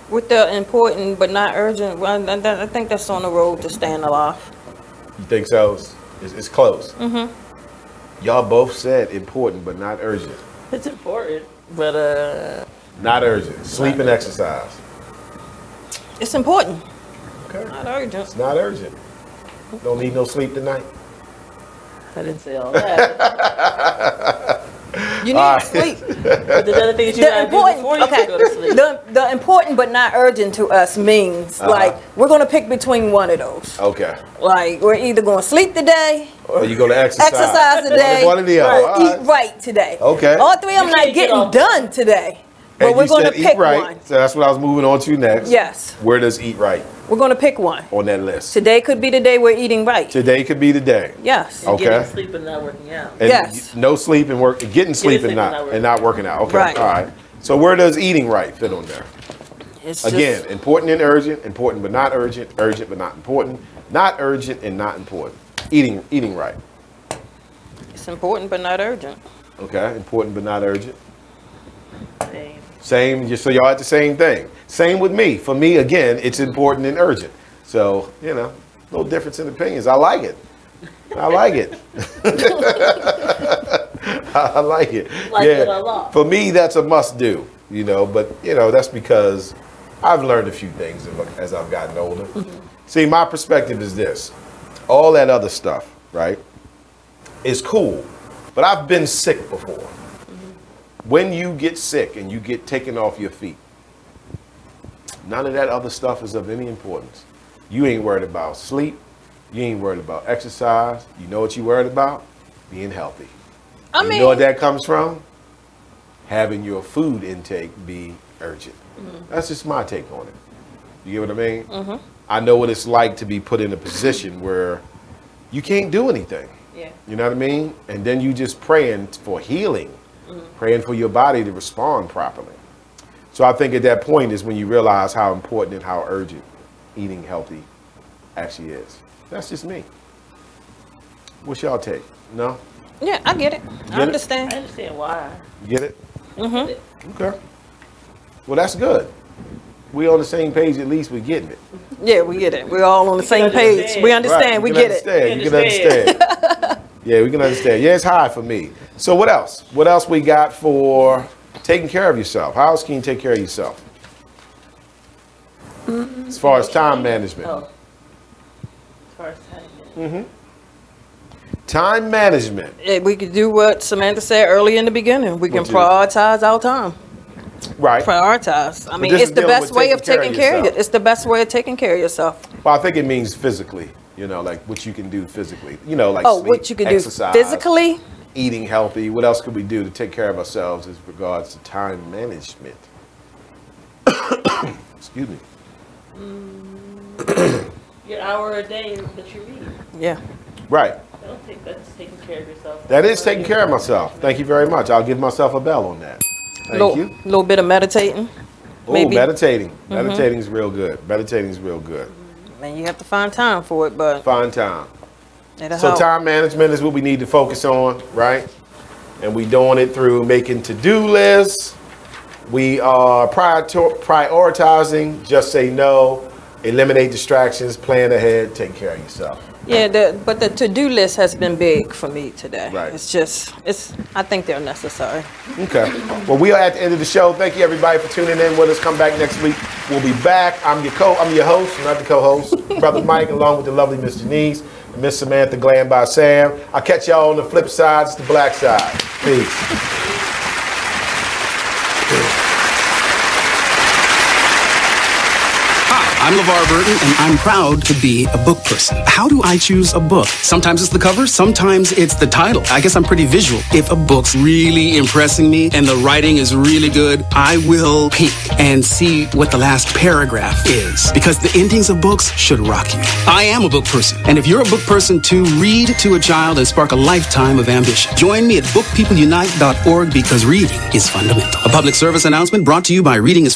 With the important but not urgent, well, I think that's on the road to staying alive. You think so? It's close. Y'all both said important but not urgent. It's important, but not urgent. Sleep and exercise. It's important. Okay. Not urgent. It's not urgent. Don't need no sleep tonight. I didn't say all that. You need sleep. But there's other things you gotta do before you go to sleep. The important but not urgent to us means like we're gonna pick between one of those. Okay. Like we're either gonna sleep today, or you're gonna exercise today, one of the other. or eat right today. Okay. All three of them not getting done today. But we're going to pick one. So that's what I was moving on to next. Yes. Where does eat right? We're going to pick one. On that list. Today could be the day we're eating right. Today could be the day. Yes. Okay. Getting sleep and not working out. And yes. No sleep and work. Getting sleep and not working out. Okay. Right. All right. So where does eating right fit on there? It's again, important and urgent, important but not urgent, urgent but not important, not urgent and not important. Eating right. It's important but not urgent. Okay. Important but not urgent. Same, so y'all had the same thing. Same with me. For me, again, it's important and urgent. So, you know, no difference in opinions. I like it. I like it. I like it. It a lot. For me, that's a must do, you know, but, you know, that's because I've learned a few things as I've gotten older. See, my perspective is this. All that other stuff, right, is cool, but I've been sick before. When you get sick and you get taken off your feet, None of that other stuff is of any importance. You ain't worried about sleep. You ain't worried about exercise. You know what you worried about? Being healthy. You know what that comes from? Having your food intake be urgent. That's just my take on it. You get what I mean? I know what it's like to be put in a position where you can't do anything. Yeah. You know what I mean? And then you just praying for healing, praying for your body to respond properly. So I think at that point is when you realize how important and how urgent eating healthy actually is. That's just me. What's y'all take? No? Yeah, I get it. I understand. I understand why. You get it? Okay. Well, that's good. We on the same page, at least we're getting it. Yeah, we get it. We're all on the same page. We understand. We get it. You can understand. Yeah, we can understand. Yeah, it's high for me. So what else? What else we got for taking care of yourself? How else can you take care of yourself? As far as time management. Oh. As far as time management. Time management. Yeah, we could do what Samantha said early in the beginning. We can prioritize our time. Right. Prioritize. I mean, it's the best way of taking care of it. It's the best way of taking care of yourself. Well, I think it means physically. You know, like what you can do physically. You know, like sleep, what you can exercise, do physically. Eating healthy. What else could we do to take care of ourselves as regards to time management? Excuse me. Your hour a day that you read. Yeah. Right. I don't think that's taking care of yourself. That is taking care of myself. Thank you very much. I'll give myself a bell on that. Thank you. A little bit of meditating. Oh, meditating. Meditating is real good. Meditating is real good. And you have to find time for it, but find time. It'll So help. time management is what we need to focus on, right? And we doing it through making to-do lists. We are prioritizing, just say no, eliminate distractions, plan ahead, take care of yourself. Yeah, but the to-do list has been big for me today. Right. I think they're necessary. Okay. Well, we are at the end of the show. Thank you, everybody, for tuning in with us. Come back next week. We'll be back. I'm your host, not the co-host, Brother Mike, along with the lovely Ms.Janice and Miss Samantha, Glam by Sam. I'll catch y'all on the flip side. It's the black side. Peace. I'm LeVar Burton, and I'm proud to be a book person. How do I choose a book? Sometimes it's the cover, sometimes it's the title. I guess I'm pretty visual. If a book's really impressing me and the writing is really good, I will peek and see what the last paragraph is, because the endings of books should rock you. I am a book person, and if you're a book person too, read to a child and spark a lifetime of ambition. Join me at bookpeopleunite.org, because reading is fundamental. A public service announcement brought to you by Reading is Fundamental.